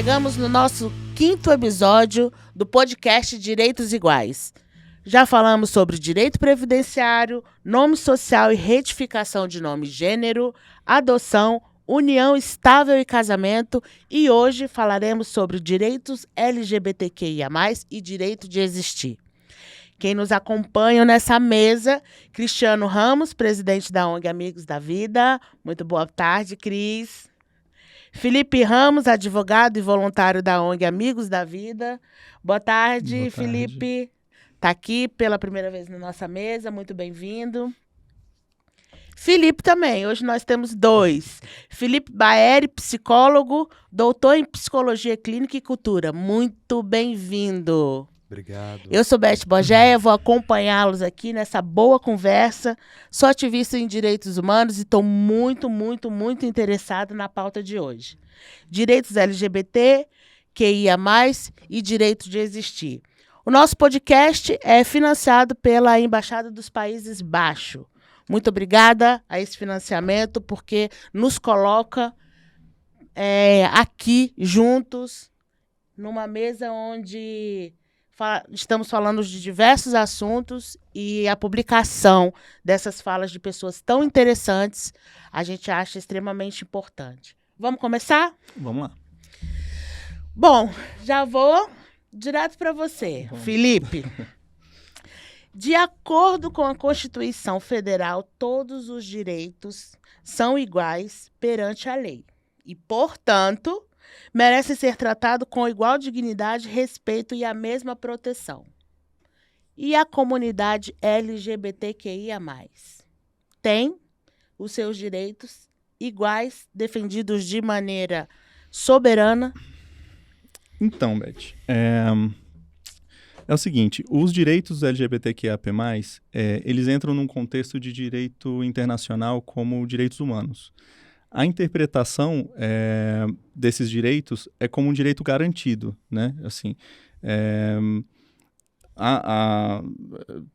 Chegamos no nosso 5º episódio do podcast Direitos Iguais. Já falamos sobre direito previdenciário, nome social e retificação de nome e gênero, adoção, união estável e casamento, e hoje falaremos sobre direitos LGBTQIA+, e direito de existir. Quem nos acompanha nessa mesa, Cristiano Ramos, presidente da ONG Amigos da Vida. Muito boa tarde, Cris. Felipe Ramos, advogado e voluntário da ONG Amigos da Vida. Boa tarde, Boa tarde. Felipe. Está aqui pela primeira vez na nossa mesa, muito bem-vindo. Felipe também, hoje nós temos 2. Felipe Baeri, psicólogo, doutor em Psicologia Clínica e Cultura. Muito bem-vindo. Obrigado. Eu sou Beth Bogéia, vou acompanhá-los aqui nessa boa conversa. Sou ativista em direitos humanos e estou muito interessada na pauta de hoje. Direitos LGBT, QIA+, e direito de existir. O nosso podcast é financiado pela Embaixada dos Países Baixos. Muito obrigada a esse financiamento, porque nos coloca aqui juntos, numa mesa onde estamos falando de diversos assuntos, e a publicação dessas falas de pessoas tão interessantes a gente acha extremamente importante. Vamos começar? Vamos lá. Bom, já vou direto para você, Felipe. De acordo com a Constituição Federal, todos os direitos são iguais perante a lei e, portanto, merece ser tratado com igual dignidade, respeito e a mesma proteção. E a comunidade LGBTQIA+, tem os seus direitos iguais, defendidos de maneira soberana? Então, Beth, é o seguinte, os direitos LGBTQIAP+, eles entram num contexto de direito internacional como direitos humanos. A interpretação desses direitos é como um direito garantido, né? Assim,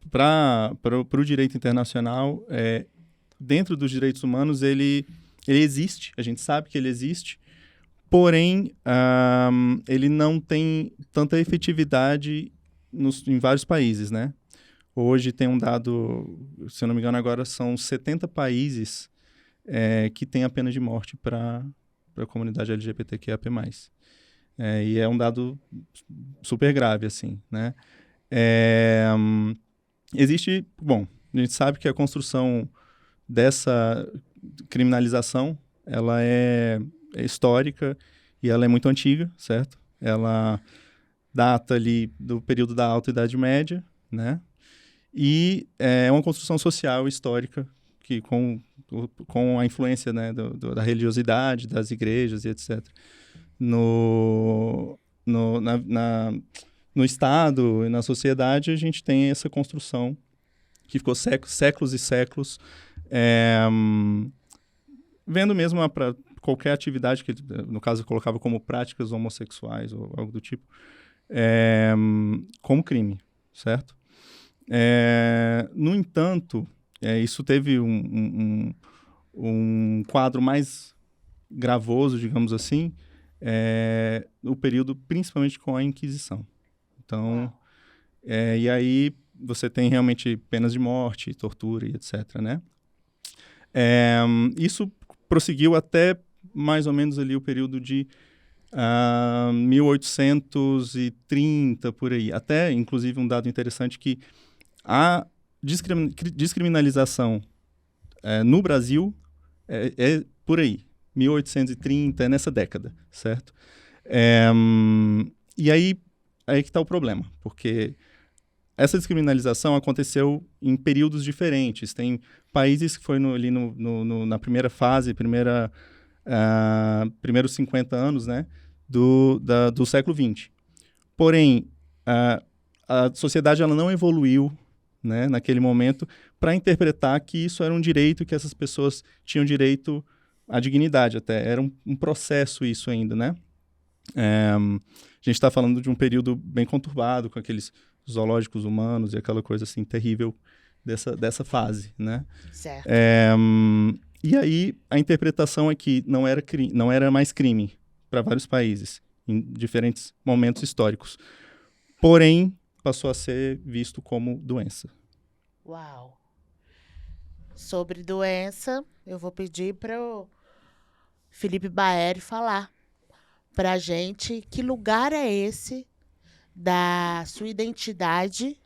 para o direito internacional, dentro dos direitos humanos, ele existe, a gente sabe que ele existe, porém, ele não tem tanta efetividade em vários países, né? Hoje tem um dado, se eu não me engano agora, são 70 países que tem a pena de morte para a comunidade LGBTQIAP+. E é um dado super grave, assim, né? Existe, bom, a gente sabe que a construção dessa criminalização, ela é histórica e ela é muito antiga, certo? Ela data ali do período da Alta Idade Média, né? E é uma construção social histórica que com a influência, né, da religiosidade, das igrejas e etc. No Estado e na sociedade, a gente tem essa construção que ficou séculos e séculos vendo mesmo para qualquer atividade que, no caso, eu colocava como práticas homossexuais ou algo do tipo, como crime, certo? No entanto, isso teve um quadro mais gravoso, digamos assim, no período principalmente com a Inquisição. Então, e aí você tem realmente penas de morte, tortura e etc., né? Isso prosseguiu até mais ou menos ali o período de 1830, por aí. Até, inclusive, um dado interessante que a descriminalização no Brasil é por aí, 1830, é nessa década, certo? E aí que está o problema, porque essa descriminalização aconteceu em períodos diferentes. Tem países que foi na primeira fase, primeiros 50 anos, né, do século XX. Porém, a sociedade ela não evoluiu, né, naquele momento para interpretar que isso era um direito, que essas pessoas tinham direito à dignidade até. Era um processo isso ainda, né? A gente está falando de um período bem conturbado, com aqueles zoológicos humanos e aquela coisa assim terrível dessa fase, né? Certo. E aí a interpretação é que não era mais crime para vários países. em diferentes momentos históricos. Porém, passou a ser visto como doença. Uau! Sobre doença, eu vou pedir para o Felipe Baeri falar para a gente que lugar é esse da sua identidade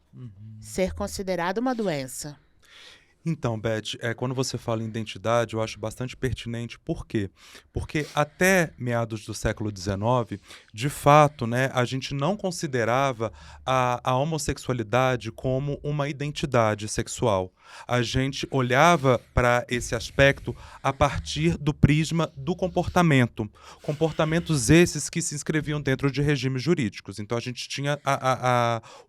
ser considerada uma doença. Então, Beth, quando você fala em identidade, eu acho bastante pertinente. Por quê? Porque até meados do século XIX, de fato, né, a gente não considerava a homossexualidade como uma identidade sexual. A gente olhava para esse aspecto a partir do prisma do comportamento. Comportamentos esses que se inscreviam dentro de regimes jurídicos. Então, a gente tinha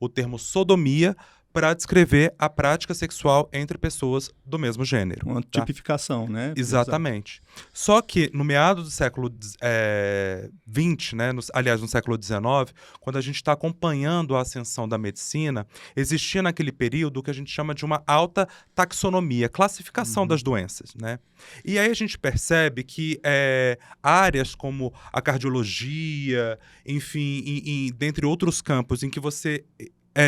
o termo sodomia para descrever a prática sexual entre pessoas do mesmo gênero. Uma tipificação, né? Exatamente. Só que no meado do século XX, né, aliás, no século XIX, quando a gente está acompanhando a ascensão da medicina, existia naquele período o que a gente chama de uma alta taxonomia, classificação das doenças, né? E aí a gente percebe que áreas como a cardiologia, enfim, dentre outros campos em que você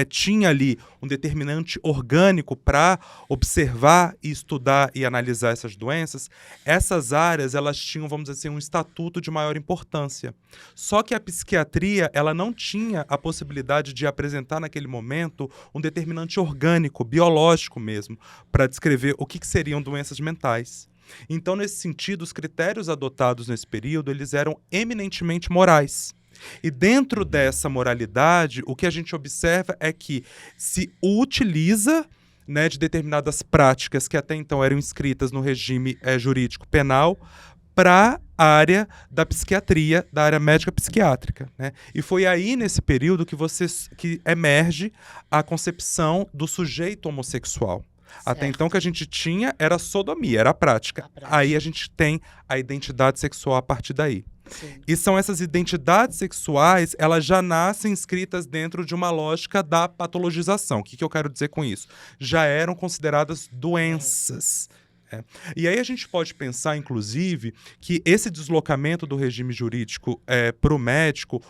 tinha ali um determinante orgânico para observar e estudar e analisar essas doenças, essas áreas elas tinham, vamos dizer assim, um estatuto de maior importância. Só que a psiquiatria ela não tinha a possibilidade de apresentar naquele momento um determinante orgânico, biológico mesmo, para descrever o que seriam doenças mentais. Então, nesse sentido, os critérios adotados nesse período eles eram eminentemente morais. E dentro dessa moralidade, o que a gente observa é que se utiliza, né, de determinadas práticas que até então eram inscritas no regime jurídico penal para a área da psiquiatria, da área médica psiquiátrica, né? E foi aí, nesse período, que emerge a concepção do sujeito homossexual. Certo. Até então, o que a gente tinha era sodomia, era a prática. Aí a gente tem a identidade sexual a partir daí. Sim. E são essas identidades sexuais, elas já nascem inscritas dentro de uma lógica da patologização. O que eu quero dizer com isso? Já eram consideradas doenças. E aí a gente pode pensar, inclusive, que esse deslocamento do regime jurídico para o médico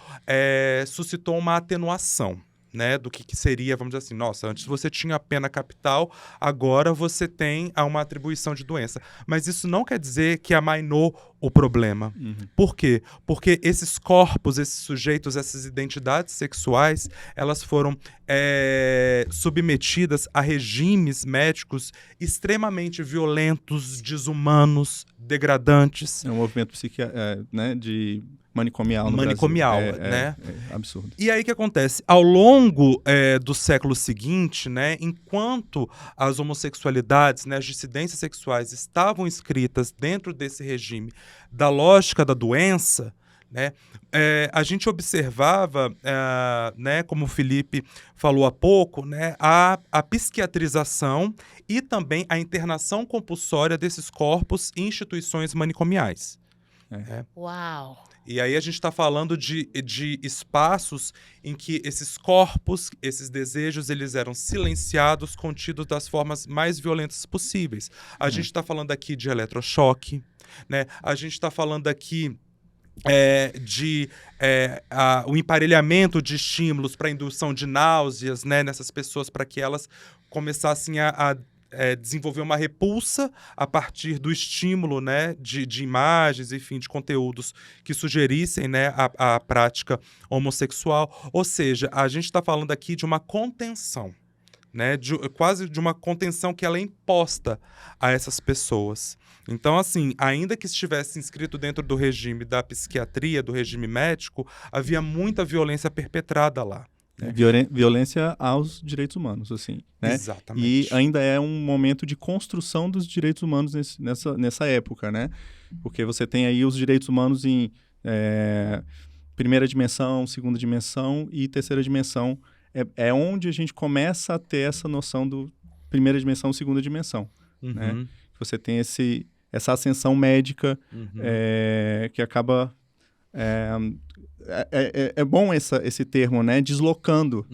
suscitou uma atenuação. Né, do que seria, vamos dizer assim, nossa, antes você tinha a pena capital, agora você tem uma atribuição de doença. Mas isso não quer dizer que amainou o problema. Por quê? Porque esses corpos, esses sujeitos, essas identidades sexuais, elas foram submetidas a regimes médicos extremamente violentos, desumanos, degradantes. É um movimento né, de manicomial no manicomial, Brasil. né? É absurdo. E aí o que acontece? Ao longo do século seguinte, né, enquanto as homossexualidades, né, as dissidências sexuais estavam inscritas dentro desse regime da lógica da doença, né, a gente observava, né, como o Felipe falou há pouco, né, a psiquiatrização e também a internação compulsória desses corpos em instituições manicomiais. Uau! E aí a gente está falando de espaços em que esses corpos, esses desejos, eles eram silenciados, contidos das formas mais violentas possíveis. A gente está falando aqui de eletrochoque, né? A gente está falando aqui o emparelhamento de estímulos para indução de náuseas, né, nessas pessoas, para que elas começassem a desenvolver uma repulsa a partir do estímulo, né, de imagens, enfim, de conteúdos que sugerissem, né, a prática homossexual. Ou seja, a gente está falando aqui de uma contenção, né, quase de uma contenção que ela é imposta a essas pessoas. Então, assim, ainda que estivesse inscrito dentro do regime da psiquiatria, do regime médico, havia muita violência perpetrada lá. Violência aos direitos humanos, assim, né? Exatamente. E ainda é um momento de construção dos direitos humanos nessa época, né? Porque você tem aí os direitos humanos em primeira dimensão, segunda dimensão e terceira dimensão. É onde a gente começa a ter essa noção do primeira dimensão, segunda dimensão, né? Você tem essa ascensão médica que acaba... É bom esse termo, né? Deslocando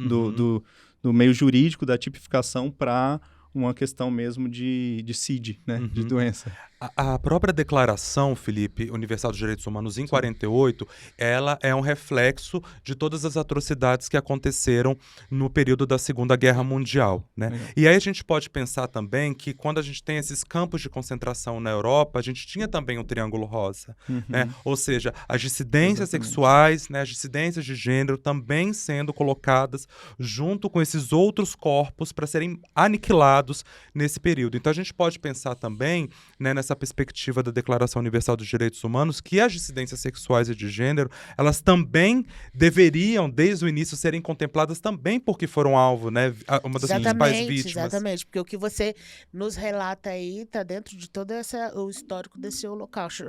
do meio jurídico, da tipificação para uma questão mesmo de CID, né? De doença. A própria Declaração, Felipe, Universal dos Direitos Humanos, em 48, ela é um reflexo de todas as atrocidades que aconteceram no período da Segunda Guerra Mundial, né? E aí a gente pode pensar também que quando a gente tem esses campos de concentração na Europa, a gente tinha também o Triângulo Rosa, né? Ou seja, as dissidências sexuais, né, as dissidências de gênero também sendo colocadas junto com esses outros corpos para serem aniquilados nesse período. Então a gente pode pensar também, né, nessa perspectiva da Declaração Universal dos Direitos Humanos, que as dissidências sexuais e de gênero, elas também deveriam, desde o início, serem contempladas também porque foram alvo, né? Uma das principais vítimas. Exatamente, porque o que você nos relata aí está dentro de todo o histórico desse holocausto.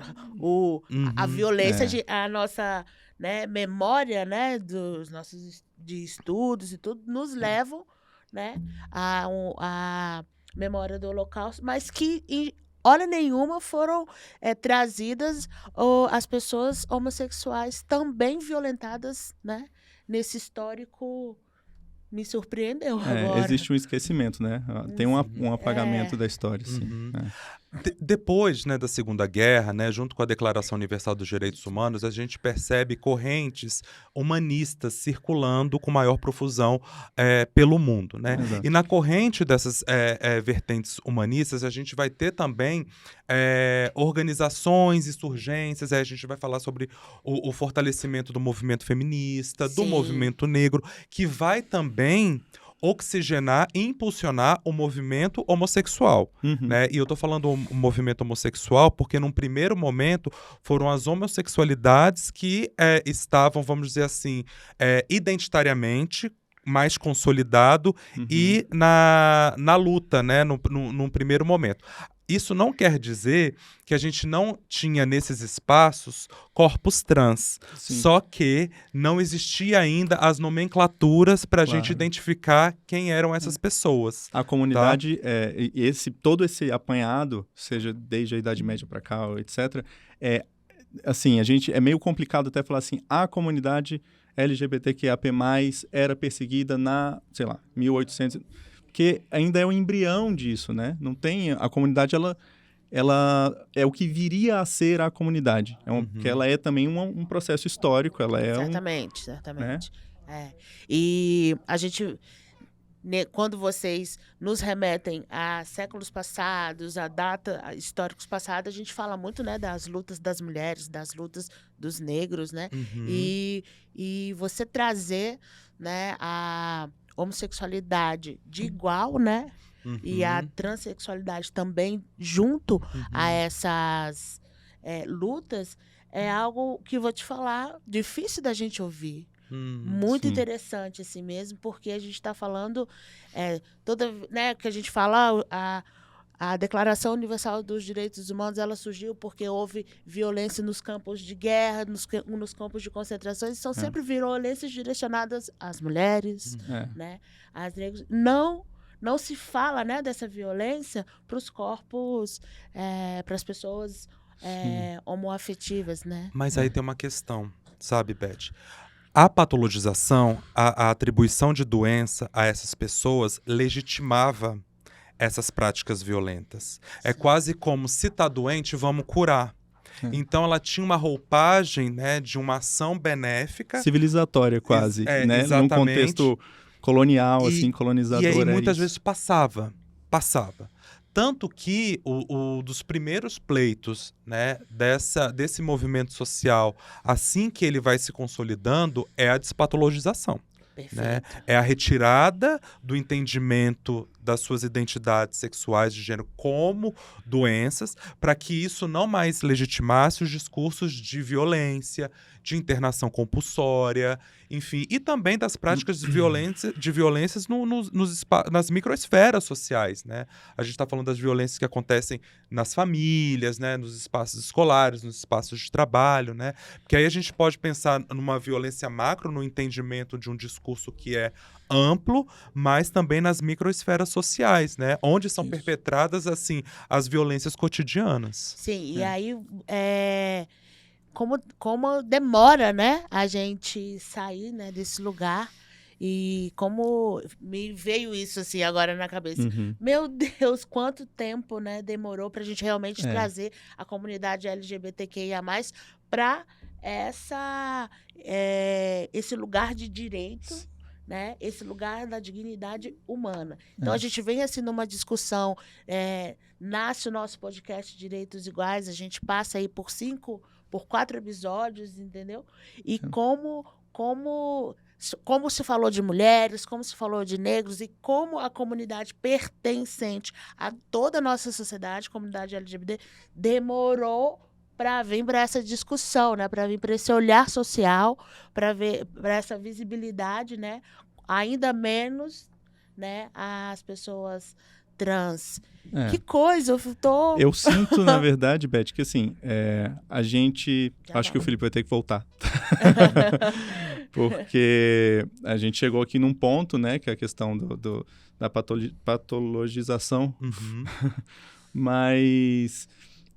A violência, a nossa, né, memória, né, dos nossos de estudos e tudo, nos levam, né, a memória do holocausto, mas que hora nenhuma foram trazidas as pessoas homossexuais também violentadas, né? Nesse histórico, me surpreendeu agora. Existe um esquecimento, né? Tem um apagamento da história, sim. Depois, né, da Segunda Guerra, né, junto com a Declaração Universal dos Direitos Humanos, a gente percebe correntes humanistas circulando com maior profusão pelo mundo, né? E na corrente dessas vertentes humanistas, a gente vai ter também organizações, insurgências, a gente vai falar sobre o fortalecimento do movimento feminista, do movimento negro, que vai também oxigenar e impulsionar o movimento homossexual, né? E eu tô falando o movimento homossexual porque num primeiro momento foram as homossexualidades que estavam, vamos dizer assim, identitariamente mais consolidado e na luta, né? Num primeiro momento. Isso não quer dizer que a gente não tinha nesses espaços corpos trans. Sim. Só que não existia ainda as nomenclaturas para a gente identificar quem eram essas pessoas. A comunidade, todo esse apanhado, seja desde a Idade Média para cá, etc., assim, é meio complicado até falar assim, a comunidade LGBTQIAP+, era perseguida sei lá, 1800... Porque ainda é o embrião disso, né? Não tem... A comunidade, ela é o que viria a ser a comunidade. Porque ela é também um processo histórico, ela é certamente. Né? E a gente... Quando vocês nos remetem a séculos passados, a históricos passados, a gente fala muito, né, das lutas das mulheres, das lutas dos negros, né? E você trazer, né, a homossexualidade de igual, né? E a transexualidade também junto a essas lutas é algo que, vou te falar, difícil da gente ouvir. Muito interessante assim mesmo, porque a gente está falando né, que a gente fala a Declaração Universal dos Direitos Humanos, ela surgiu porque houve violência nos campos de guerra, nos campos de concentração, e são sempre violências direcionadas às mulheres, né, às negras. Não se fala, né, dessa violência para os corpos, para as pessoas homoafetivas, né? Mas aí tem uma questão, sabe, Beth? A patologização, a atribuição de doença a essas pessoas legitimava essas práticas violentas. É quase como, se tá doente, vamos curar. Então ela tinha uma roupagem, né, de uma ação benéfica. Civilizatória quase, né? Exatamente. Num contexto colonial, assim, colonizador. E aí muitas vezes passava. Tanto que dos primeiros pleitos, né, desse movimento social, assim que ele vai se consolidando, é a despatologização. Né? É a retirada do entendimento das suas identidades sexuais de gênero como doenças, para que isso não mais legitimasse os discursos de violência, de internação compulsória, enfim, e também das práticas de violências nas microesferas sociais, né? A gente está falando das violências que acontecem nas famílias, né? Nos espaços escolares, nos espaços de trabalho, né? Porque aí a gente pode pensar numa violência macro, no entendimento de um discurso que é amplo, mas também nas microesferas sociais, né? Onde são perpetradas, assim, as violências cotidianas. Sim, e aí como demora, né, a gente sair, né, desse lugar E como me veio isso assim agora na cabeça. Uhum. Meu Deus, quanto tempo, né, demorou para a gente realmente É. trazer a comunidade LGBTQIA+, para esse lugar de direito, né? Esse lugar da dignidade humana. Então, a gente vem assim numa discussão, nasce o nosso podcast Direitos Iguais, a gente passa aí por 4 episódios, entendeu? E como se falou de mulheres, como se falou de negros e como a comunidade pertencente a toda a nossa sociedade, comunidade LGBT, demorou para vir para essa discussão, né? Para vir para esse olhar social, para essa visibilidade, né? Ainda menos, né? As pessoas trans. Que coisa, Eu sinto, na verdade, Beth, que assim, a gente... Acho que o Felipe vai ter que voltar. Porque a gente chegou aqui num ponto, né? Que é a questão da patologização. Uhum. Mas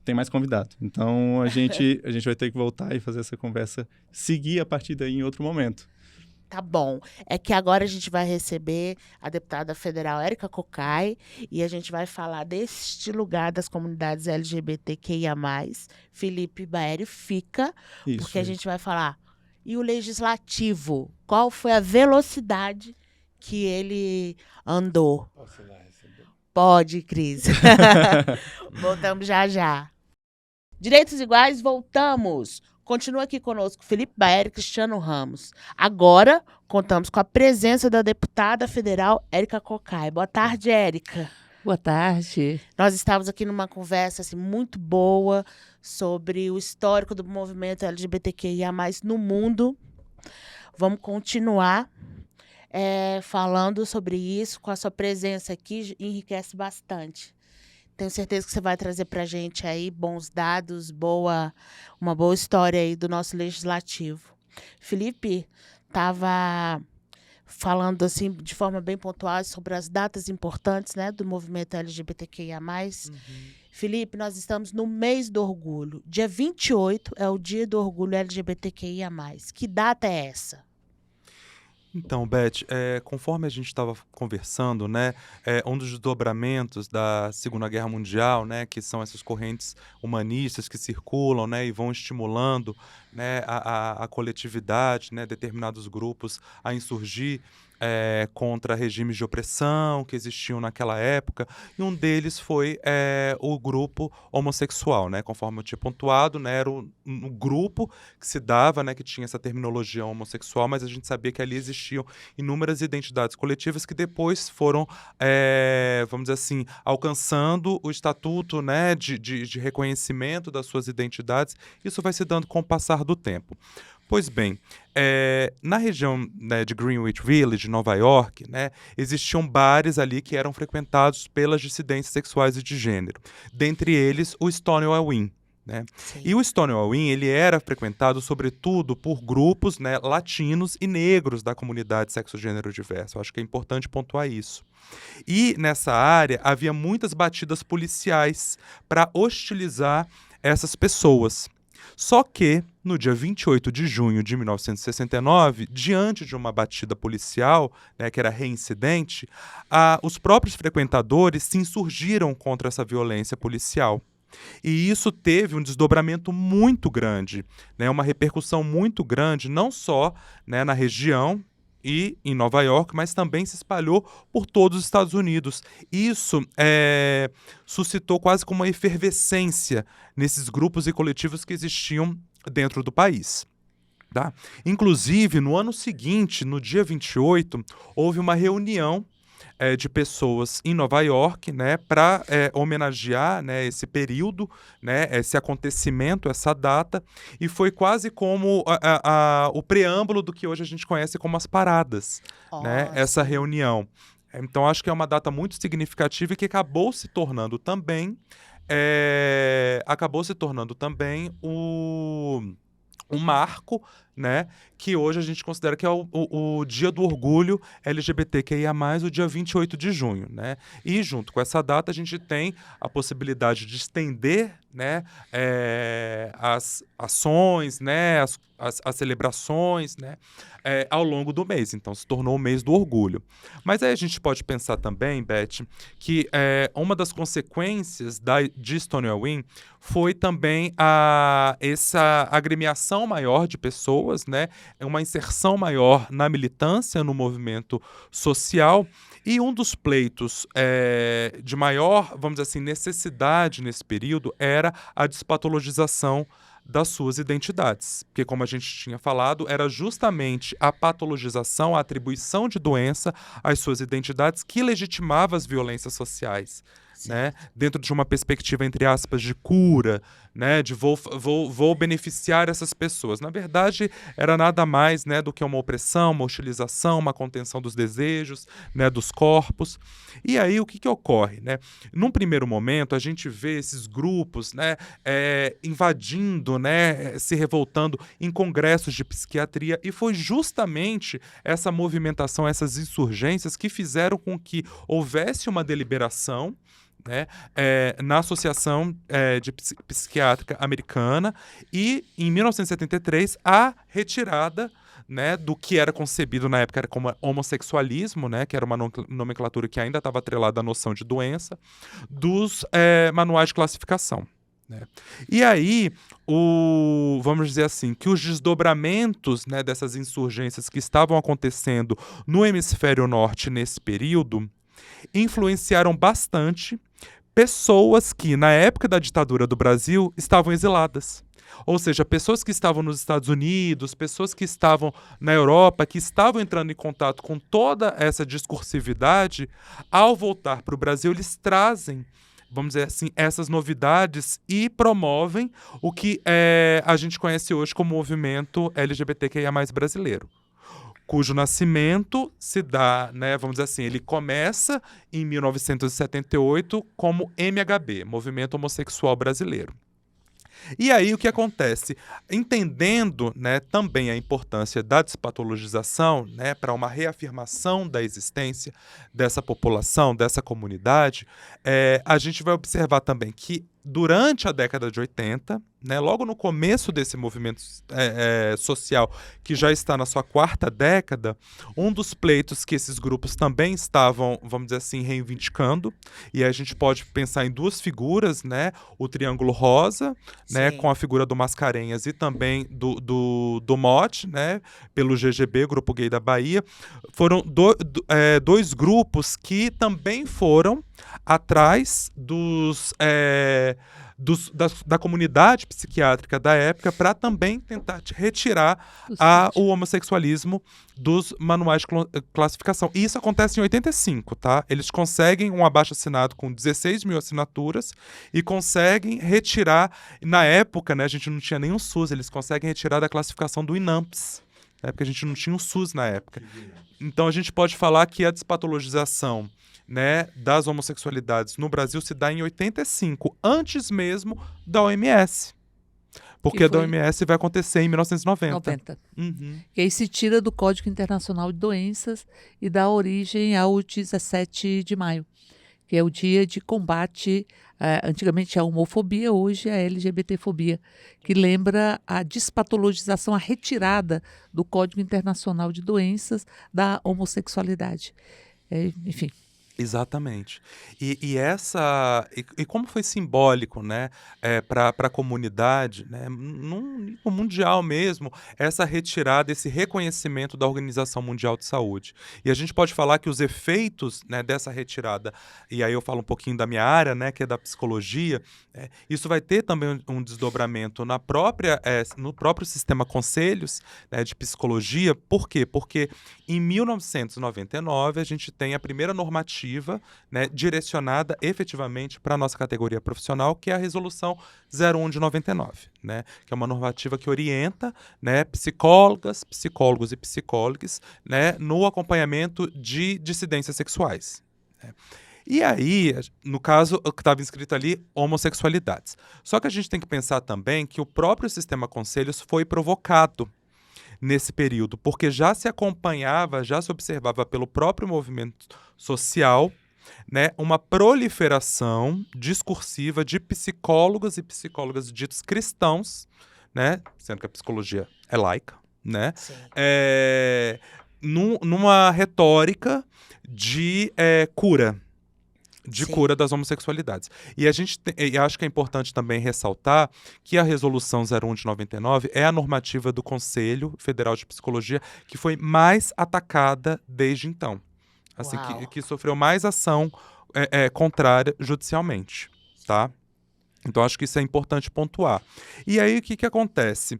tem mais convidado. Então, a gente vai ter que voltar e fazer essa conversa, seguir a partir daí em outro momento. Tá bom. É que agora a gente vai receber a deputada federal Érica Cocai e a gente vai falar deste lugar das comunidades LGBTQIA+. Felipe Baeri fica, porque a gente vai falar. E o legislativo? Qual foi a velocidade que ele andou? Posso ir lá receber? Pode, Cris. Voltamos já. Direitos Iguais, voltamos. Continua aqui conosco Felipe Baeri e Cristiano Ramos. Agora, contamos com a presença da deputada federal Érica Cocai. Boa tarde, Érica. Boa tarde. Nós estávamos aqui numa conversa assim, muito boa sobre o histórico do movimento LGBTQIA+, no mundo. Vamos continuar falando sobre isso, com a sua presença aqui, enriquece bastante. Tenho certeza que você vai trazer para a gente aí bons dados, uma boa história aí do nosso legislativo. Felipe estava falando assim de forma bem pontual sobre as datas importantes, né, do movimento LGBTQIA+. Felipe, nós estamos no mês do orgulho. Dia 28 é o dia do orgulho LGBTQIA+. Que data é essa? Então, Beth, conforme a gente estava conversando, né, um dos desdobramentos da Segunda Guerra Mundial, né, que são essas correntes humanistas que circulam, né, e vão estimulando, né, a coletividade, né, determinados grupos a insurgir contra regimes de opressão que existiam naquela época, e um deles foi o grupo homossexual, né, conforme eu tinha pontuado, né, era um grupo que se dava, né, que tinha essa terminologia homossexual, mas a gente sabia que ali existiam inúmeras identidades coletivas que depois foram, vamos dizer assim, alcançando o estatuto, né, de reconhecimento das suas identidades. Isso vai se dando com o passar do tempo. Pois bem, na região, né, de Greenwich Village, Nova York, né, existiam bares ali que eram frequentados pelas dissidências sexuais e de gênero. Dentre eles, o Stonewall Inn. Né? E o Stonewall Inn, ele era frequentado sobretudo por grupos, né, latinos e negros da comunidade sexo-gênero diverso. Eu acho que é importante pontuar isso. E nessa área havia muitas batidas policiais para hostilizar essas pessoas. Só que, no dia 28 de junho de 1969, diante de uma batida policial, né, que era reincidente, os próprios frequentadores se insurgiram contra essa violência policial. E isso teve um desdobramento muito grande, né, uma repercussão muito grande, não só, né, na região e em Nova York, mas também se espalhou por todos os Estados Unidos. Isso suscitou quase como uma efervescência nesses grupos e coletivos que existiam dentro do país. Tá? Inclusive, no ano seguinte, no dia 28, houve uma reunião de pessoas em Nova York, né, para homenagear, né, esse período, né, esse acontecimento, essa data, e foi quase como o preâmbulo do que hoje a gente conhece como as paradas, né, essa reunião. Então, acho que é uma data muito significativa e que acabou se tornando também um marco, né, que hoje a gente considera que é o Dia do Orgulho LGBTQIA+, o dia 28 de junho. Né? E junto com essa data a gente tem a possibilidade de estender, né, as ações, né, as celebrações, né, ao longo do mês. Então se tornou o mês do orgulho. Mas aí a gente pode pensar também, Beth, que uma das consequências de Stonewall Inn foi também essa agremiação maior de pessoas, né, uma inserção maior na militância, no movimento social. E um dos pleitos de maior, vamos dizer assim, necessidade nesse período era a despatologização das suas identidades. Porque, como a gente tinha falado, era justamente a patologização, a atribuição de doença às suas identidades que legitimava as violências sociais. Né? Dentro de uma perspectiva, entre aspas, de cura, né? De vou beneficiar essas pessoas. Na verdade, era nada mais, né, do que uma opressão, uma hostilização, uma contenção dos desejos, né, dos corpos. E aí, o que ocorre? Né? Num primeiro momento, a gente vê esses grupos, né, invadindo, né, se revoltando em congressos de psiquiatria, e foi justamente essa movimentação, essas insurgências que fizeram com que houvesse uma deliberação, né, na Associação de Psiquiátrica Americana, e em 1973 a retirada, né, do que era concebido na época como homossexualismo, né, que era uma nomenclatura que ainda estava atrelada à noção de doença, dos manuais de classificação. Né? E aí, vamos dizer assim, que os desdobramentos, né, dessas insurgências que estavam acontecendo no hemisfério norte nesse período influenciaram bastante pessoas que, na época da ditadura do Brasil, estavam exiladas. Ou seja, pessoas que estavam nos Estados Unidos, pessoas que estavam na Europa, que estavam entrando em contato com toda essa discursividade, ao voltar para o Brasil, eles trazem, vamos dizer assim, essas novidades e promovem o que a gente conhece hoje como movimento LGBTQIA+ brasileiro, cujo nascimento se dá, né, vamos dizer assim, ele começa em 1978 como MHB, Movimento Homossexual Brasileiro. E aí o que acontece? Entendendo, né, também a importância da despatologização, né, para uma reafirmação da existência dessa população, dessa comunidade, a gente vai observar também que durante a década de 80, né, logo no começo desse movimento social, que já está na sua quarta década, um dos pleitos que esses grupos também estavam, vamos dizer assim, reivindicando, e a gente pode pensar em duas figuras, né, o Triângulo Rosa, né, com a figura do Mascarenhas e também do Mote, né, pelo GGB, Grupo Gay da Bahia, foram dois grupos que também foram atrás da comunidade psiquiátrica da época para também tentar retirar o homossexualismo dos manuais de classificação. E isso acontece em 85, tá? Eles conseguem um abaixo-assinado com 16 mil assinaturas e conseguem retirar, na época, né, a gente não tinha nenhum SUS, eles conseguem retirar da classificação do INAMPS, né, porque a gente não tinha um SUS na época. Então a gente pode falar que a despatologização, né, das homossexualidades no Brasil se dá em 85, antes mesmo da OMS. Porque a da OMS vai acontecer em 1990. Uhum. E aí se tira do Código Internacional de Doenças e dá origem ao 17 de maio, que é o dia de combate, antigamente a homofobia, hoje a LGBTfobia, que lembra a despatologização, a retirada do Código Internacional de Doenças da homossexualidade. Enfim. Exatamente. E como foi simbólico, né, para a comunidade, né, num nível mundial mesmo, essa retirada, esse reconhecimento da Organização Mundial de Saúde. E a gente pode falar que os efeitos, né, dessa retirada, e aí eu falo um pouquinho da minha área, né, que é da psicologia, isso vai ter também um desdobramento no próprio sistema conselhos, né, de psicologia. Por quê? Porque em 1999 a gente tem a primeira normativa, né, direcionada efetivamente para a nossa categoria profissional, que é a Resolução 01 de 99, né, que é uma normativa que orienta, né, psicólogas, psicólogos e psicólogas, né, no acompanhamento de dissidências sexuais. Né. E aí, no caso, o que estava escrito ali, homossexualidades. Só que a gente tem que pensar também que o próprio sistema conselhos foi provocado. nesse período, porque já se acompanhava, já se observava pelo próprio movimento social, né, uma proliferação discursiva de psicólogos e psicólogas ditos cristãos, né, sendo que a psicologia é laica, né, Sim. numa retórica de cura. De Sim. cura das homossexualidades. E e acho que é importante também ressaltar que a Resolução 01 de 99 é a normativa do Conselho Federal de Psicologia que foi mais atacada desde então. Assim, Uau. que sofreu mais ação contrária judicialmente, tá? Então, acho que isso é importante pontuar. E aí, o que acontece?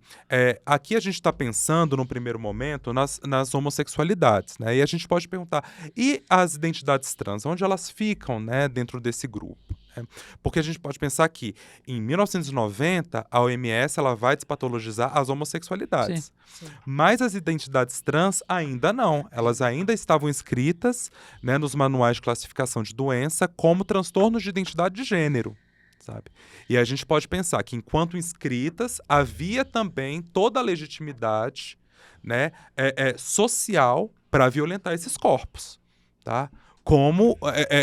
Aqui a gente está pensando, no primeiro momento, nas homossexualidades, né? E a gente pode perguntar, e as identidades trans? Onde elas ficam, né, dentro desse grupo? Né? Porque a gente pode pensar que, em 1990, a OMS ela vai despatologizar as homossexualidades. Sim. Mas as identidades trans ainda não. Elas ainda estavam inscritas, né, nos manuais de classificação de doença como transtornos de identidade de gênero. Sabe? E a gente pode pensar que, enquanto inscritas, havia também toda a legitimidade, né, social para violentar esses corpos. Tá? Como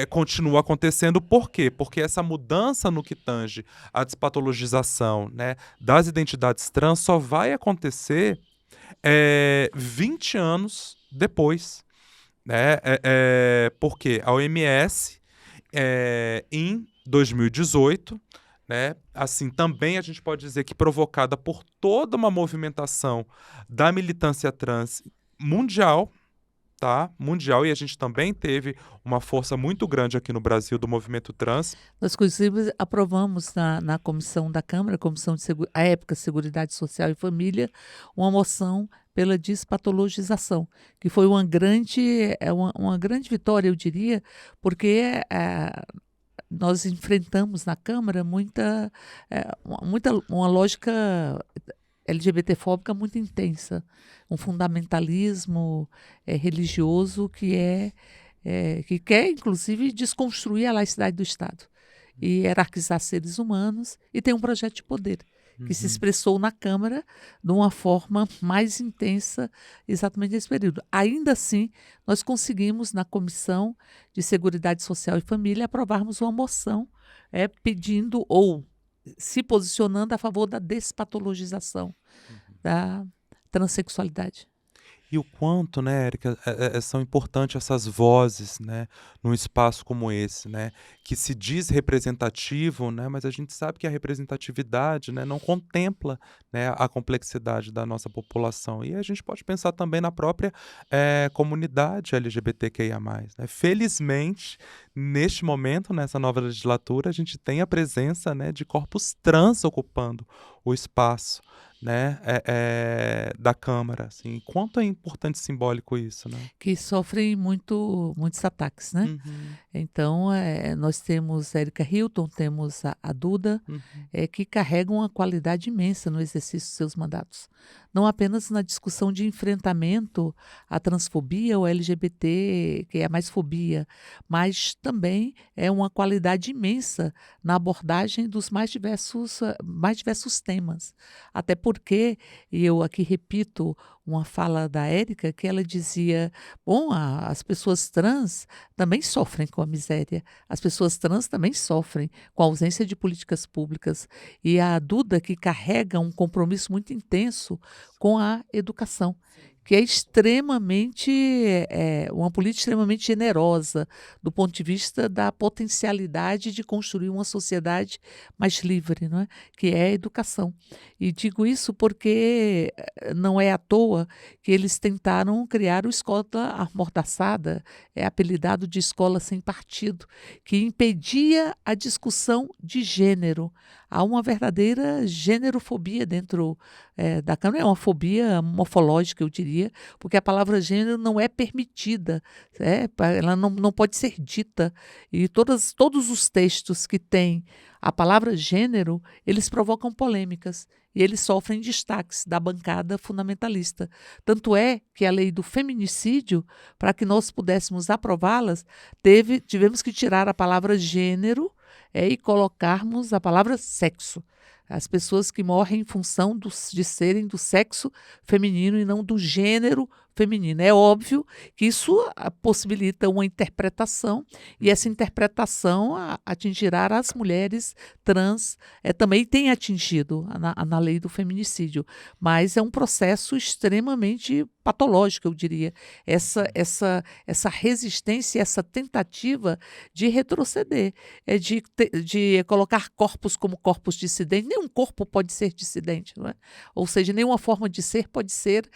continua acontecendo, por quê? Porque essa mudança no que tange a despatologização, né, das identidades trans só vai acontecer 20 anos depois. Né? Porque a OMS, em 2018, né? Assim, também a gente pode dizer que provocada por toda uma movimentação da militância trans mundial, tá? Mundial, e a gente também teve uma força muito grande aqui no Brasil do movimento trans. Nós, inclusive, aprovamos na comissão da Câmara, Comissão de à época Seguridade Social e Família, uma moção pela despatologização, que foi uma grande vitória, eu diria, porque nós enfrentamos na Câmara uma lógica LGBTfóbica muito intensa, um fundamentalismo religioso que quer, inclusive, desconstruir a laicidade do Estado e hierarquizar seres humanos, e tem um projeto de poder que se expressou na Câmara de uma forma mais intensa exatamente nesse período. Ainda assim, nós conseguimos, na Comissão de Seguridade Social e Família, aprovarmos uma moção pedindo ou se posicionando a favor da despatologização da transexualidade. E o quanto, né, Érica, são importantes essas vozes, né, num espaço como esse, né, que se diz representativo, né, mas a gente sabe que a representatividade, né, não contempla, né, a complexidade da nossa população. E a gente pode pensar também na própria comunidade LGBTQIA+. Né? Felizmente, neste momento, nessa nova legislatura, a gente tem a presença, né, de corpos trans ocupando o espaço, né, da Câmara, assim, quanto é importante e simbólico isso, né? Que sofrem muitos ataques, né? Então, nós temos a Erika Hilton, temos a Duda, que carregam uma qualidade imensa no exercício dos seus mandatos. Não apenas na discussão de enfrentamento à transfobia ou LGBT, que é a mais fobia, mas também é uma qualidade imensa na abordagem dos mais diversos temas. Até porque, e eu aqui repito uma fala da Érica, que ela dizia, bom, as pessoas trans também sofrem com a miséria, as pessoas trans também sofrem com a ausência de políticas públicas, e a Duda, que carrega um compromisso muito intenso com a educação, que é uma política extremamente generosa do ponto de vista da potencialidade de construir uma sociedade mais livre, não é? Que é a educação. E digo isso porque não é à toa que eles tentaram criar o Escola Amordaçada, apelidado de Escola Sem Partido, que impedia a discussão de gênero. Há uma verdadeira gênerofobia dentro da Câmara, é uma fobia morfológica, eu diria, porque a palavra gênero não é permitida, ela não pode ser dita. E todos os textos que têm a palavra gênero, eles provocam polêmicas e eles sofrem destaques da bancada fundamentalista. Tanto é que a lei do feminicídio, para que nós pudéssemos aprová-las, tivemos que tirar a palavra gênero e colocarmos a palavra sexo. As pessoas que morrem em função de serem do sexo feminino e não do gênero feminino. É óbvio que isso possibilita uma interpretação, e essa interpretação atingirá as mulheres trans, também tem atingido na lei do feminicídio, mas é um processo extremamente patológico, eu diria, essa resistência, essa tentativa de retroceder, de colocar corpos como corpos dissidentes. Nenhum corpo pode ser dissidente, não é? Ou seja, nenhuma forma de ser pode ser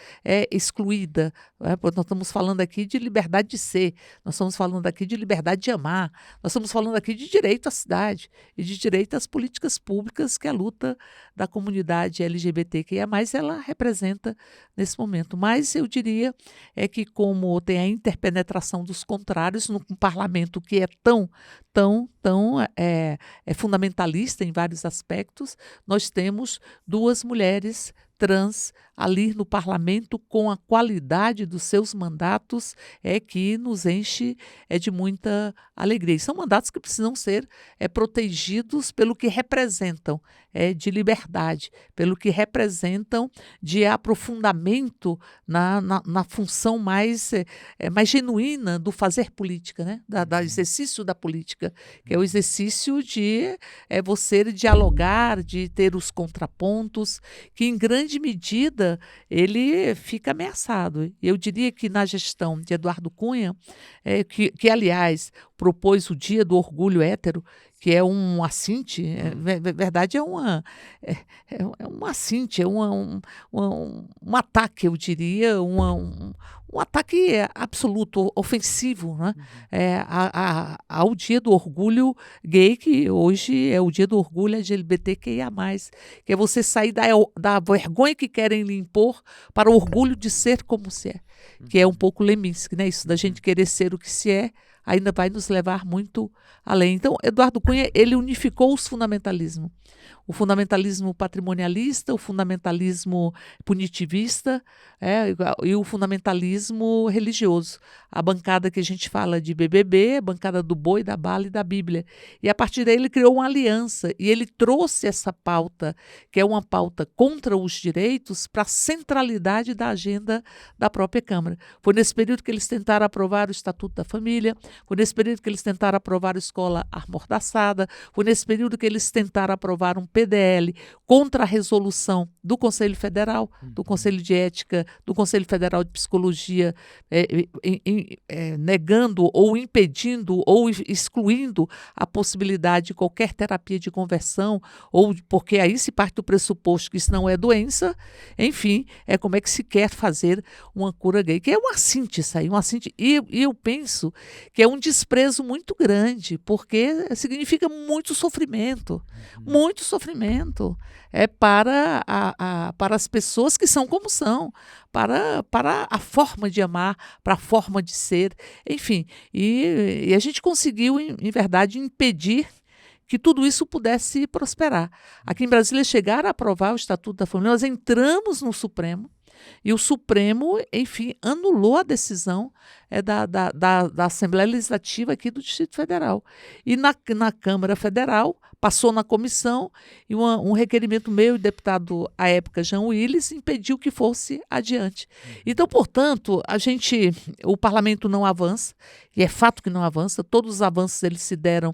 excluída. Nós estamos falando aqui de liberdade de ser, nós estamos falando aqui de liberdade de amar, nós estamos falando aqui de direito à cidade e de direito às políticas públicas que a luta da comunidade LGBTQIA+, ela representa nesse momento. Mas eu diria que como tem a interpenetração dos contrários num parlamento que é tão fundamentalista em vários aspectos, nós temos duas mulheres trans ali no parlamento com a qualidade dos seus mandatos que nos enche de muita alegria. E são mandatos que precisam ser protegidos pelo que representam de liberdade, pelo que representam de aprofundamento na função mais genuína do fazer política, né? Do exercício da política, que é o exercício de você dialogar, de ter os contrapontos, que em grande medida ele fica ameaçado. Eu diria que na gestão de Eduardo Cunha, que aliás propôs o Dia do Orgulho Hétero, que é um assinte, na verdade é um assinte, um ataque, eu diria, um ataque absoluto, ofensivo, né? Ao Dia do Orgulho Gay, que hoje é o Dia do Orgulho LGBTQIA+, que é você sair da vergonha que querem lhe impor para o orgulho de ser como se é, que é um pouco Leminski, né? Isso da gente querer ser o que se é, ainda vai nos levar muito além. Então, Eduardo Cunha, ele unificou os fundamentalismos. O fundamentalismo patrimonialista, o fundamentalismo punitivista e o fundamentalismo religioso. A bancada que a gente fala de BBB, a bancada do boi, da bala e da Bíblia. E a partir daí ele criou uma aliança e ele trouxe essa pauta, que é uma pauta contra os direitos, para a centralidade da agenda da própria Câmara. Foi nesse período que eles tentaram aprovar o Estatuto da Família, foi nesse período que eles tentaram aprovar a escola amordaçada, foi nesse período que eles tentaram aprovar um PDL contra a resolução do Conselho Federal, do Conselho de Ética, do Conselho Federal de Psicologia, negando ou impedindo ou excluindo a possibilidade de qualquer terapia de conversão, ou porque aí se parte do pressuposto que isso não é doença. Enfim, como é que se quer fazer uma cura gay, que é um assinte isso aí, e eu penso que é um desprezo muito grande, porque significa muito sofrimento para as pessoas que são como são, para a forma de amar, para a forma de ser, enfim. E a gente conseguiu, em verdade, impedir que tudo isso pudesse prosperar. Aqui em Brasília chegaram a aprovar o Estatuto da Família, nós entramos no Supremo, e o Supremo, enfim, anulou a decisão da Assembleia Legislativa aqui do Distrito Federal. E na Câmara Federal, passou na comissão, e um requerimento meu, e o deputado, à época, Jean Willis, impediu que fosse adiante. Então, portanto, o parlamento não avança, e é fato que não avança, todos os avanços eles se deram,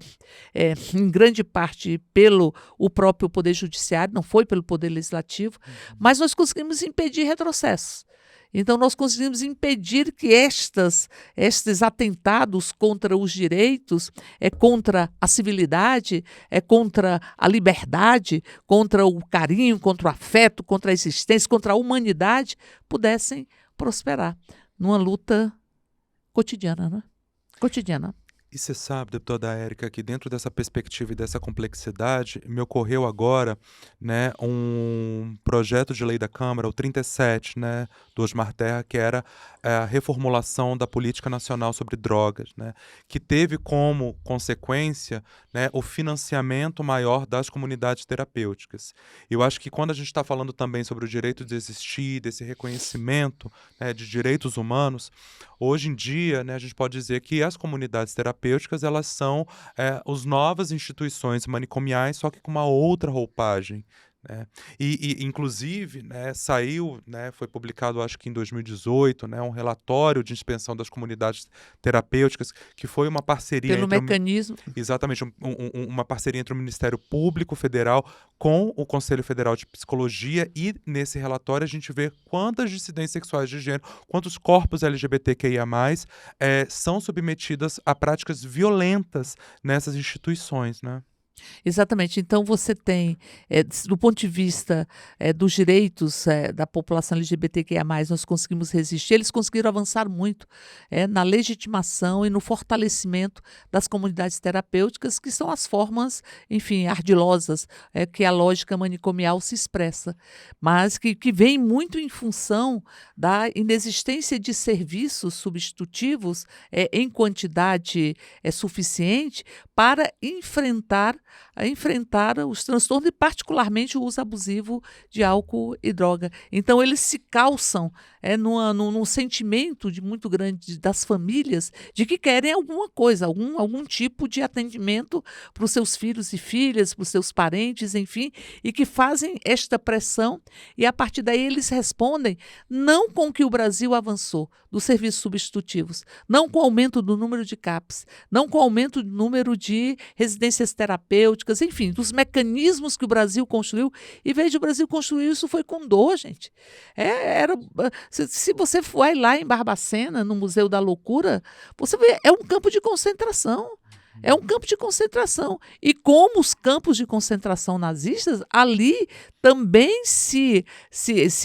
em grande parte, pelo o próprio Poder Judiciário, não foi pelo Poder Legislativo, mas nós conseguimos impedir retrocessos. Então, nós conseguimos impedir que estes atentados contra os direitos, contra a civilidade, contra a liberdade, contra o carinho, contra o afeto, contra a existência, contra a humanidade, pudessem prosperar numa luta cotidiana, né? Cotidiana. E você sabe, deputada Érica, que dentro dessa perspectiva e dessa complexidade, me ocorreu agora, né, um projeto de lei da Câmara, o 37, né, do Osmar Terra, que era a reformulação da Política Nacional sobre Drogas, né, que teve como consequência, né, o financiamento maior das comunidades terapêuticas. Eu acho que quando a gente está falando também sobre o direito de existir, desse reconhecimento, né, de direitos humanos, Hoje em dia, né, a gente pode dizer que as comunidades terapêuticas, elas são as novas instituições manicomiais, só que com uma outra roupagem, né? Inclusive, né, saiu, né, foi publicado, acho que em 2018, né, um relatório de inspeção das comunidades terapêuticas, que foi uma parceria Pelo mecanismo. Exatamente, uma parceria entre o Ministério Público Federal com o Conselho Federal de Psicologia, e nesse relatório a gente vê quantas dissidências sexuais de gênero, quantos corpos LGBTQIA+, são submetidas a práticas violentas nessas instituições, né? Exatamente. Então, você tem, do ponto de vista dos direitos da população LGBTQIA+, nós conseguimos resistir. Eles conseguiram avançar muito na legitimação e no fortalecimento das comunidades terapêuticas, que são as formas, enfim, ardilosas que a lógica manicomial se expressa, mas que vem muito em função da inexistência de serviços substitutivos em quantidade suficiente para enfrentar os transtornos e particularmente o uso abusivo de álcool e droga. Então eles se calçam num sentimento muito grande das famílias de que querem alguma coisa, algum tipo de atendimento para os seus filhos e filhas, para os seus parentes, enfim, e que fazem esta pressão, e a partir daí eles respondem não com o que o Brasil avançou dos serviços substitutivos, não com o aumento do número de CAPs, não com o aumento do número de residências terapêuticas, enfim, dos mecanismos que o Brasil construiu. E veja, o Brasil construiu isso foi com dor, gente. Se você for lá em Barbacena, no Museu da Loucura, você vê, é um campo de concentração. É um campo de concentração. E como os campos de concentração nazistas, ali também se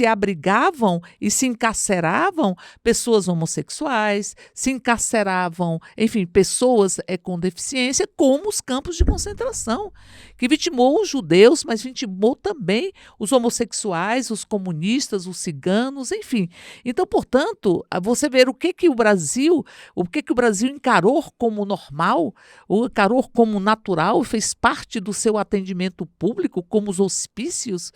abrigavam e se encarceravam pessoas homossexuais, se encarceravam, enfim, pessoas com deficiência, como os campos de concentração, que vitimou os judeus, mas vitimou também os homossexuais, os comunistas, os ciganos, enfim. Então, portanto, você vê o que o Brasil encarou como normal, o encarou como natural, fez parte do seu atendimento público, como os hospícios,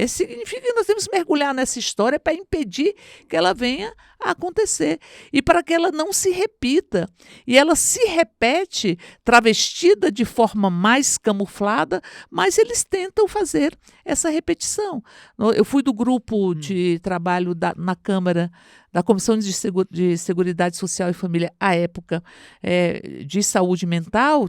significa que nós temos que mergulhar nessa história para impedir que ela venha a acontecer e para que ela não se repita. E ela se repete travestida de forma mais camuflada, mas eles tentam fazer essa repetição. Eu fui do grupo de trabalho na Câmara, da Comissão de Seguridade Social e Família, à época, de saúde mental,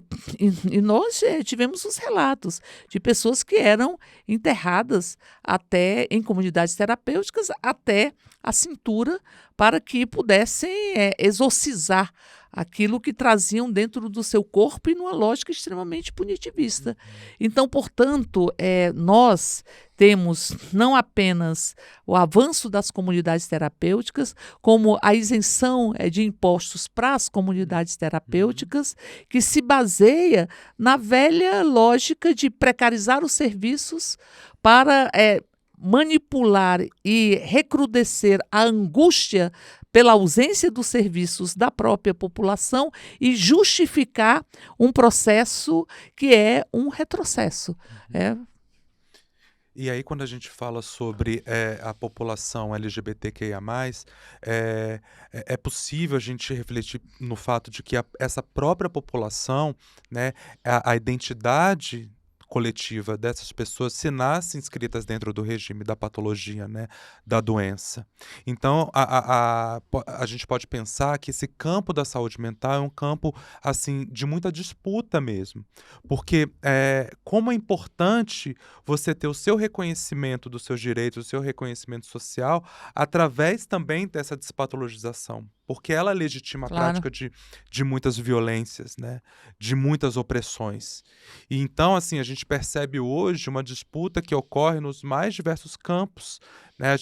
e nós tivemos os relatos de pessoas que eram enterradas até em comunidades terapêuticas, até a cintura, para que pudessem exorcizar aquilo que traziam dentro do seu corpo e numa lógica extremamente punitivista. Então, portanto, nós temos não apenas o avanço das comunidades terapêuticas, como a isenção de impostos para as comunidades terapêuticas, que se baseia na velha lógica de precarizar os serviços para manipular e recrudescer a angústia pela ausência dos serviços da própria população e justificar um processo que é um retrocesso. E aí, quando a gente fala sobre a população LGBTQIA+, é possível a gente refletir no fato de que essa própria população, né, a identidade coletiva dessas pessoas se nascem inscritas dentro do regime da patologia, né, da doença. Então, a gente pode pensar que esse campo da saúde mental é um campo assim de muita disputa mesmo, porque como é importante você ter o seu reconhecimento dos seus direitos, o seu reconhecimento social, através também dessa despatologização, porque ela legitima a prática de muitas violências, né, de muitas opressões. E então, assim, a gente percebe hoje uma disputa que ocorre nos mais diversos campos, né?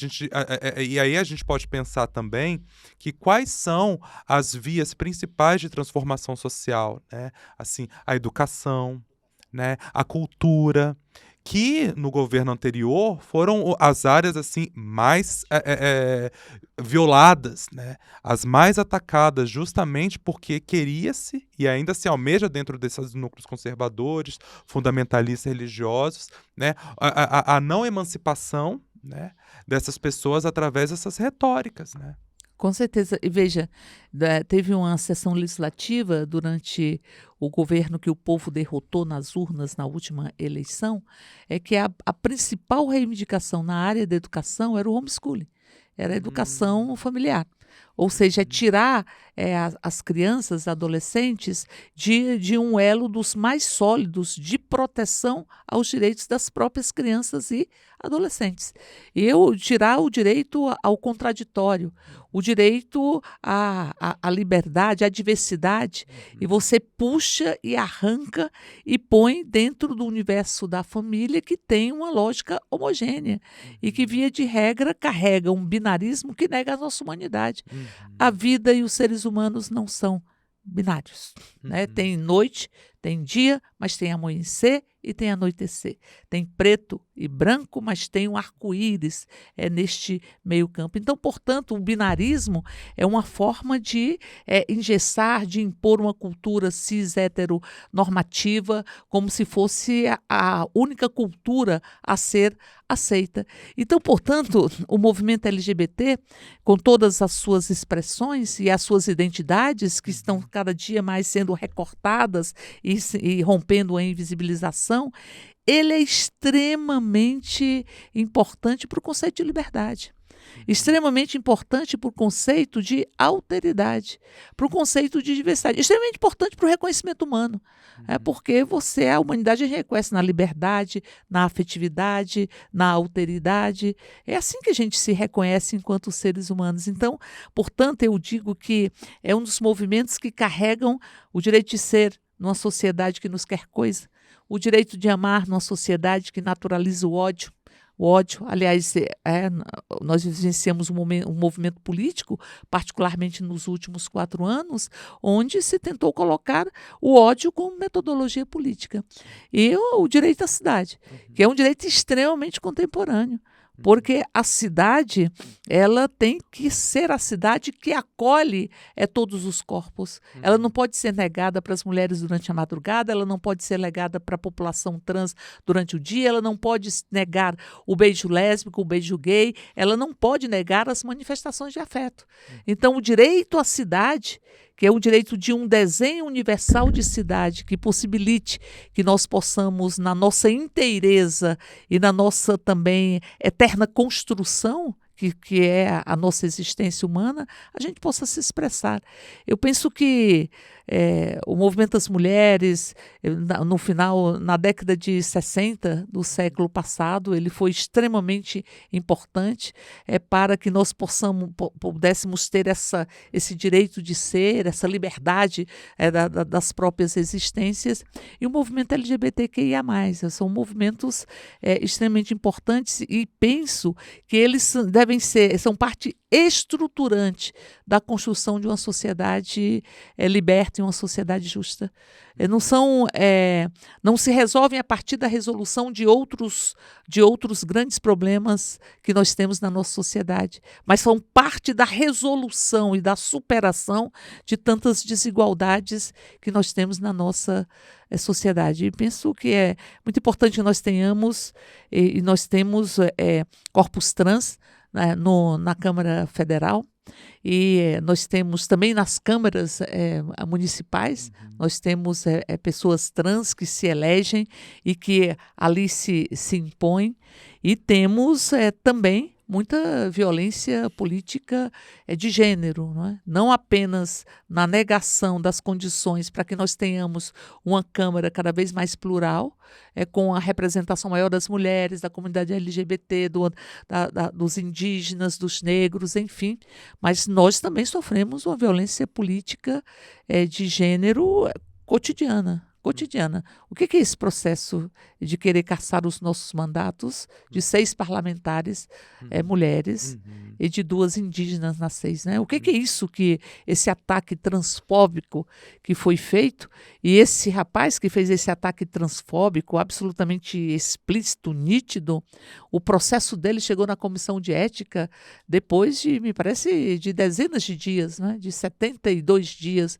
E aí a gente pode pensar também que quais são as vias principais de transformação social, né? Assim, a educação, né, a cultura, que no governo anterior foram as áreas assim mais violadas, né? As mais atacadas, justamente porque queria-se e ainda se almeja dentro desses núcleos conservadores, fundamentalistas religiosos, né? A não emancipação, né, dessas pessoas através dessas retóricas, né? Com certeza. E veja, teve uma sessão legislativa durante o governo que o povo derrotou nas urnas na última eleição, é que a principal reivindicação na área da educação era o homeschooling, era a educação familiar. Ou seja, tirar as crianças, adolescentes, de um elo dos mais sólidos de proteção aos direitos das próprias crianças e adolescentes. Tirar o direito ao contraditório, o direito à liberdade, à diversidade, e você puxa e arranca e põe dentro do universo da família que tem uma lógica homogênea e que, via de regra, carrega um binarismo que nega a nossa humanidade. A vida e os seres humanos não são binários, né? Tem noite, tem dia, mas tem amanhecer e tem anoitecer. Tem preto e branco, mas tem um arco-íris neste meio campo. Então, portanto, o binarismo é uma forma de engessar, de impor uma cultura cis-heteronormativa, como se fosse a única cultura a ser aceita. Então, portanto, o movimento LGBT, com todas as suas expressões e as suas identidades, que estão cada dia mais sendo recortadas e rompendo a invisibilização, ele é extremamente importante para o conceito de liberdade, extremamente importante para o conceito de alteridade, para o conceito de diversidade, extremamente importante para o reconhecimento humano, porque a humanidade reconhece na liberdade, na afetividade, na alteridade. É assim que a gente se reconhece enquanto seres humanos. Então, portanto, eu digo que é um dos movimentos que carregam o direito de ser numa sociedade que nos quer coisa, o direito de amar numa sociedade que naturaliza o ódio. O ódio, aliás, nós vivenciamos um movimento político, particularmente nos últimos 4 anos, onde se tentou colocar o ódio como metodologia política. E o direito à cidade, que é um direito extremamente contemporâneo. Porque a cidade, ela tem que ser a cidade que acolhe todos os corpos. Ela não pode ser negada para as mulheres durante a madrugada, ela não pode ser negada para a população trans durante o dia, ela não pode negar o beijo lésbico, o beijo gay, ela não pode negar as manifestações de afeto. Então, o direito à cidade, que é o direito de um desenho universal de cidade que possibilite que nós possamos, na nossa inteireza e na nossa também eterna construção, que é a nossa existência humana, a gente possa se expressar. Eu penso que o movimento das mulheres, no final, na década de 60 do século passado, ele foi extremamente importante para que nós pudéssemos ter esse direito de ser, essa liberdade das próprias existências. E o movimento LGBTQIA+, são movimentos extremamente importantes e penso que eles são parte estruturante da construção de uma sociedade liberta e uma sociedade justa. Não se resolvem a partir da resolução de outros grandes problemas que nós temos na nossa sociedade, mas são parte da resolução e da superação de tantas desigualdades que nós temos na nossa sociedade. E penso que é muito importante que nós tenhamos, e nós temos corpos trans na Câmara Federal, e nós temos também nas câmaras municipais, nós temos pessoas trans que se elegem e que ali se impõem, e temos também muita violência política de gênero, não apenas na negação das condições para que nós tenhamos uma Câmara cada vez mais plural, com a representação maior das mulheres, da comunidade LGBT, dos indígenas, dos negros, enfim, mas nós também sofremos uma violência política de gênero cotidiana. O que é esse processo de querer caçar os nossos mandatos de 6 parlamentares mulheres e de 2 indígenas nas 6? Né? O que é isso, esse ataque transfóbico que foi feito? E esse rapaz que fez esse ataque transfóbico absolutamente explícito, nítido, o processo dele chegou na comissão de ética depois de, me parece, de dezenas de dias, de 72 dias.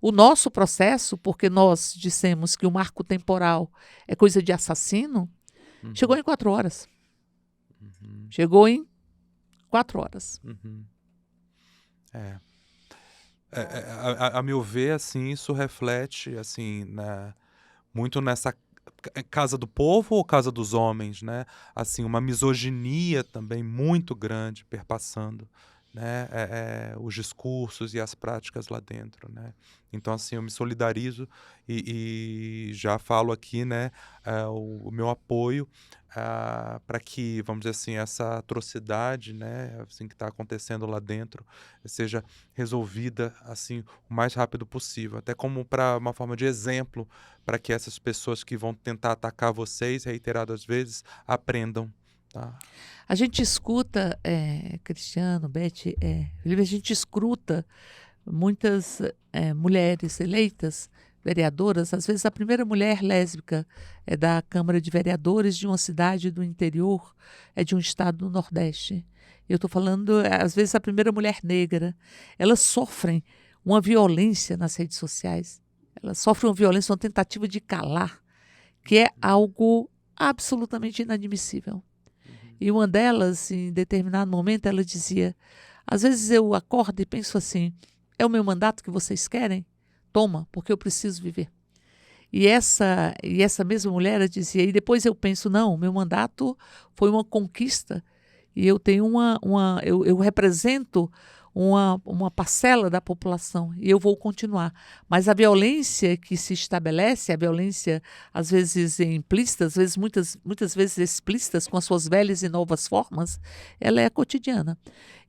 O nosso processo, porque nós dissemos que o marco temporal é coisa de assassino, chegou em 4 horas. Chegou em 4 horas. A meu ver, assim, isso reflete, assim, muito nessa casa do povo ou casa dos homens, né? Assim, uma misoginia também muito grande perpassando, né? Os discursos e as práticas lá dentro, né? Então, assim, eu me solidarizo e já falo aqui, né, o meu apoio para que, vamos dizer assim, essa atrocidade, né, assim, que está acontecendo lá dentro seja resolvida, assim, o mais rápido possível, até como para uma forma de exemplo para que essas pessoas que vão tentar atacar vocês reiteradas vezes aprendam, tá? A gente escuta, Cristiano, Beth, Felipe, a gente escuta muitas mulheres eleitas, vereadoras, às vezes a primeira mulher lésbica é da Câmara de Vereadores de uma cidade do interior, é de um estado do Nordeste. Eu estou falando, às vezes, a primeira mulher negra. Elas sofrem uma violência nas redes sociais. Elas sofrem uma violência, uma tentativa de calar, que é algo absolutamente inadmissível. E uma delas, em determinado momento, ela dizia, às vezes eu acordo e penso assim, é o meu mandato que vocês querem? Toma, porque eu preciso viver. E essa mesma mulher dizia, e depois eu penso, não, meu mandato foi uma conquista e eu tenho eu represento uma parcela da população e eu vou continuar. Mas a violência que se estabelece, a violência às vezes implícita, às vezes muitas vezes explícitas com as suas velhas e novas formas, ela é cotidiana.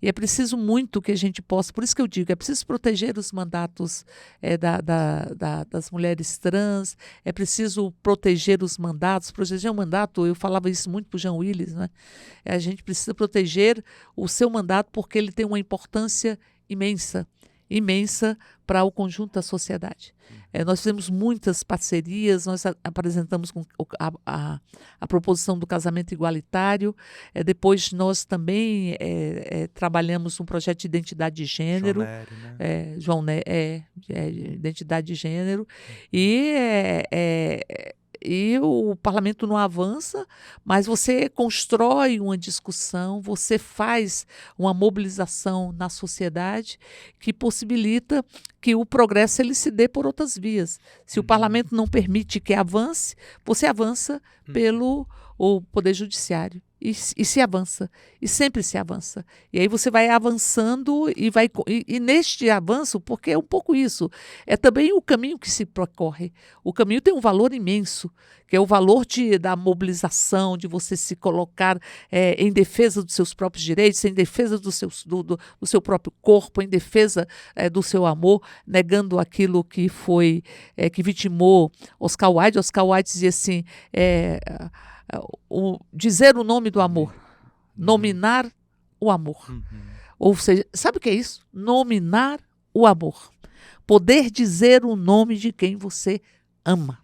E é preciso muito que a gente possa, por isso que eu digo, é preciso proteger os mandatos das mulheres trans, é preciso proteger os mandatos, proteger o mandato, eu falava isso muito para o Jean Willis, né? A gente precisa proteger o seu mandato porque ele tem uma importância imensa para o conjunto da sociedade. Nós fizemos muitas parcerias, nós apresentamos a proposição do casamento igualitário, depois nós também trabalhamos um projeto de identidade de gênero, identidade de gênero, e o parlamento não avança, mas você constrói uma discussão, você faz uma mobilização na sociedade que possibilita que o progresso ele se dê por outras vias. Se o parlamento não permite que avance, você avança pelo o Poder Judiciário. E se avança, e sempre se avança. E aí você vai avançando e neste avanço, porque é um pouco isso, é também o caminho que se percorre. O caminho tem um valor imenso, que é o valor da mobilização, de você se colocar em defesa dos seus próprios direitos, em defesa do seu próprio corpo, em defesa do seu amor, negando aquilo que foi, que vitimou Oscar Wilde. Oscar Wilde dizia assim, dizer o nome do amor, nominar o amor. Ou seja, sabe o que é isso? Nominar o amor. Poder dizer o nome de quem você ama.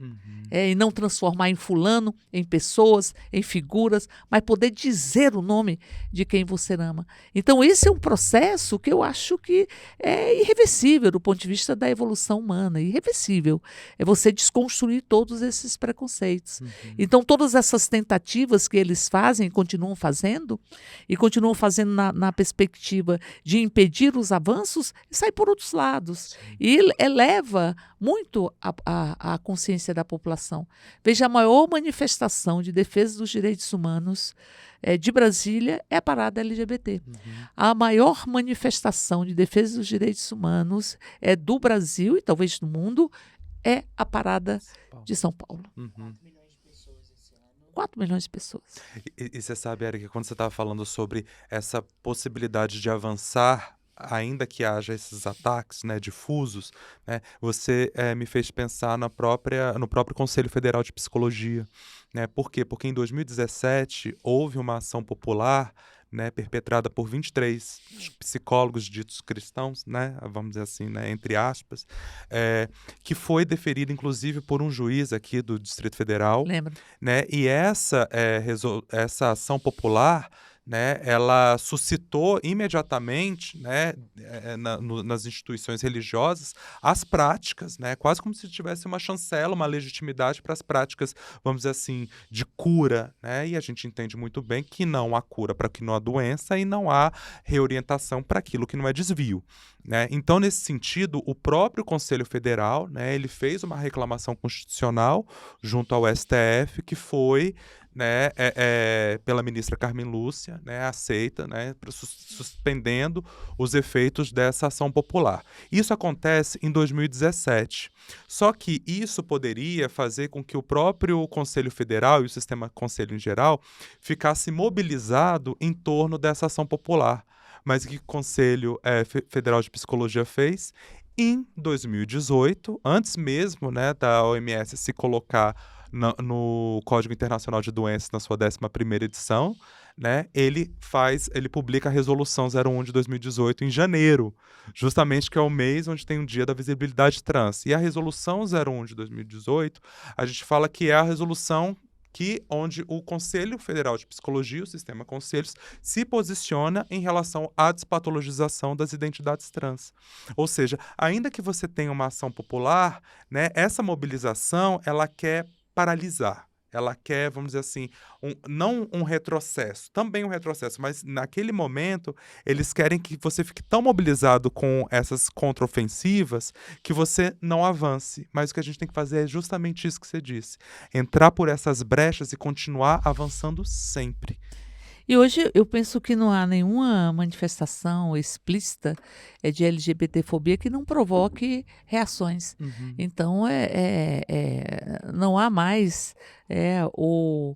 E não transformar em fulano, em pessoas, em figuras, mas poder dizer o nome de quem você ama. Então, esse é um processo que eu acho que é irreversível do ponto de vista da evolução humana. Irreversível. É você desconstruir todos esses preconceitos. Então, todas essas tentativas que eles fazem, continuam fazendo na perspectiva de impedir os avanços, e sai por outros lados. E eleva muito a consciência da população. Veja, a maior manifestação de defesa dos direitos humanos de Brasília é a parada LGBT. A maior manifestação de defesa dos direitos humanos do Brasil e talvez do mundo é a parada de São Paulo. 4 milhões de pessoas. E você sabe, Érica, quando você estava falando sobre essa possibilidade de avançar, ainda que haja esses ataques, né, difusos, né, você me fez pensar no próprio Conselho Federal de Psicologia. Né? Por quê? Porque em 2017 houve uma ação popular, né, perpetrada por 23 psicólogos ditos cristãos, né, vamos dizer assim, né, entre aspas, que foi deferida inclusive por um juiz aqui do Distrito Federal. Lembra? Né, e essa ação popular, né, ela suscitou imediatamente, né, nas instituições religiosas as práticas, né, quase como se tivesse uma chancela, uma legitimidade para as práticas, vamos dizer assim, de cura, né, e a gente entende muito bem que não há cura para o que não há doença e não há reorientação para aquilo que não é desvio. né? Então, nesse sentido, o próprio Conselho Federal, né, ele fez uma reclamação constitucional junto ao STF, que foi, né, pela ministra Carmen Lúcia, né, aceita, né, suspendendo os efeitos dessa ação popular. Isso acontece em 2017. Só que isso poderia fazer com que o próprio Conselho Federal e o sistema conselho em geral ficasse mobilizado em torno dessa ação popular. Mas o que o Conselho Federal de Psicologia fez? Em 2018, antes mesmo, né, da OMS se colocar no Código Internacional de Doenças na sua 11ª edição, né, ele publica a Resolução 01 de 2018 em janeiro, justamente que é o mês onde tem o Dia da Visibilidade Trans. E a Resolução 01 de 2018, a gente fala que é a resolução onde o Conselho Federal de Psicologia, o sistema conselhos, se posiciona em relação à despatologização das identidades trans. Ou seja, ainda que você tenha uma ação popular, né, essa mobilização, ela quer paralisar. Ela quer, vamos dizer assim, não um retrocesso, também um retrocesso, mas naquele momento eles querem que você fique tão mobilizado com essas contraofensivas que você não avance. Mas o que a gente tem que fazer é justamente isso que você disse, entrar por essas brechas e continuar avançando sempre. E hoje eu penso que não há nenhuma manifestação explícita de LGBTfobia que não provoque reações. Então, não há mais o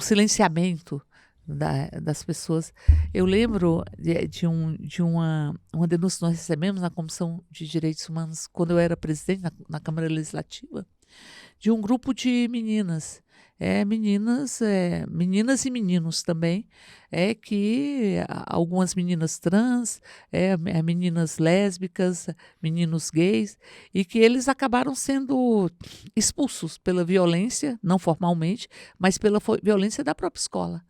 silenciamento das pessoas. Eu lembro de uma denúncia que nós recebemos na Comissão de Direitos Humanos, quando eu era presidente na Câmara Legislativa, de um grupo de meninas. Meninas e meninos também, que algumas meninas trans, meninas lésbicas, meninos gays, e que eles acabaram sendo expulsos pela violência, não formalmente, mas pela violência da própria escola.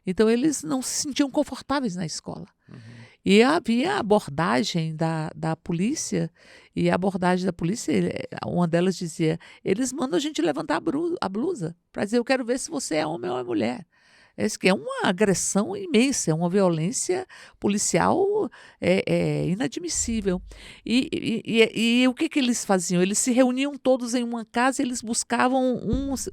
Então eles não se sentiam confortáveis na escola. E havia a abordagem da polícia, e a abordagem da polícia, uma delas dizia, eles mandam a gente levantar a blusa para dizer, eu quero ver se você é homem ou é mulher. Isso que é uma agressão imensa, é uma violência policial inadmissível. E o que eles faziam? Eles se reuniam todos em uma casa e eles buscavam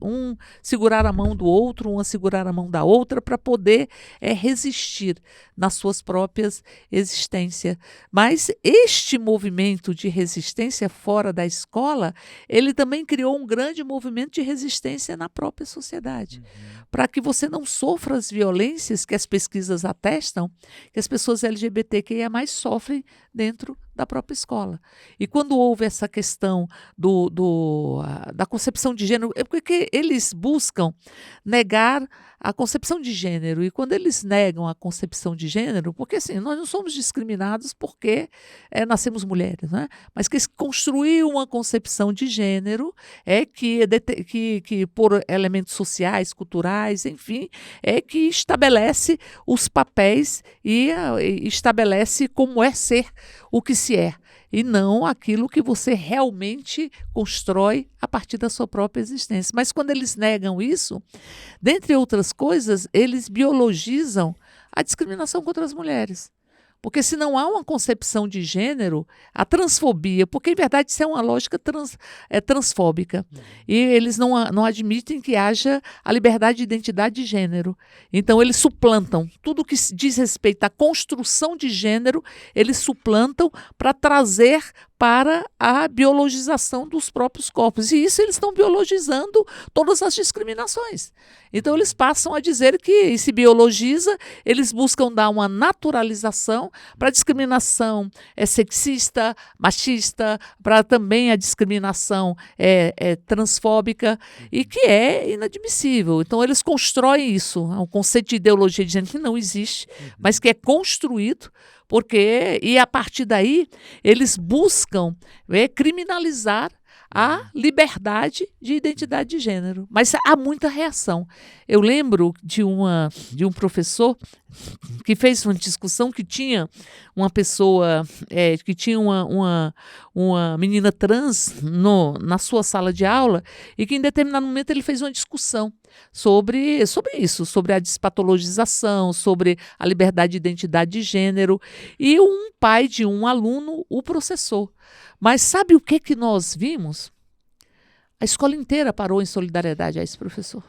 um segurar a mão do outro, uma segurar a mão da outra, para poder resistir nas suas próprias existências. Mas este movimento de resistência fora da escola, ele também criou um grande movimento de resistência na própria sociedade. Para que você não sofra as violências que as pesquisas atestam, que as pessoas LGBTQIA+ sofrem dentro da própria escola. E quando houve essa questão da concepção de gênero, é porque eles buscam negar a concepção de gênero. E quando eles negam a concepção de gênero, porque assim, nós não somos discriminados porque nascemos mulheres, né? Mas que construir uma concepção de gênero que por elementos sociais, culturais, enfim, que estabelece os papéis e estabelece como é ser o que se é, e não aquilo que você realmente constrói a partir da sua própria existência. Mas quando eles negam isso, dentre outras coisas, eles biologizam a discriminação contra as mulheres. Porque se não há uma concepção de gênero, a transfobia, porque em verdade isso é uma lógica transfóbica, e eles não admitem que haja a liberdade de identidade de gênero. Então eles suplantam tudo que diz respeito à construção de gênero, eles suplantam para trazer para a biologização dos próprios corpos. E isso eles estão biologizando todas as discriminações. Então eles passam a dizer que se biologiza, eles buscam dar uma naturalização para a discriminação sexista, machista, para também a discriminação transfóbica, e que é inadmissível. Então eles constroem isso, um conceito de ideologia de gênero que não existe, mas que é construído, e a partir daí eles buscam criminalizar a liberdade de identidade de gênero. Mas há muita reação. Eu lembro de um professor que fez uma discussão que tinha uma pessoa, que tinha uma menina trans na sua sala de aula e que em determinado momento ele fez uma discussão sobre isso, sobre a despatologização, sobre a liberdade de identidade de gênero, e um pai de um aluno o processou. Mas sabe o que nós vimos? A escola inteira parou em solidariedade a esse professor.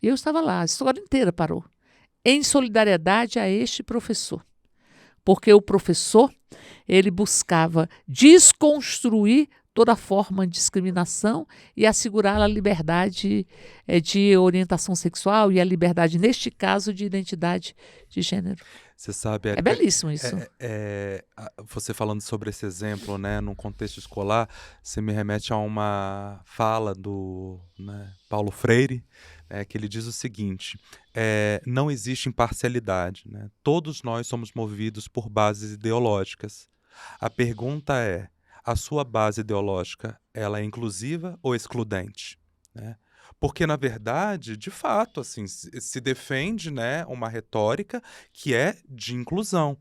Eu estava lá, a escola inteira parou em solidariedade a este professor. Porque o professor, ele buscava desconstruir toda forma de discriminação e assegurar a liberdade de orientação sexual e a liberdade, neste caso, de identidade de gênero. Você sabe, É belíssimo isso. Você falando sobre esse exemplo, né, num contexto escolar, você me remete a uma fala do Paulo Freire, que ele diz o seguinte: não existe imparcialidade, né? Todos nós somos movidos por bases ideológicas. A pergunta é: a sua base ideológica, ela é inclusiva ou excludente? Né? Porque, na verdade, de fato, assim, se defende, né, uma retórica que é de inclusão,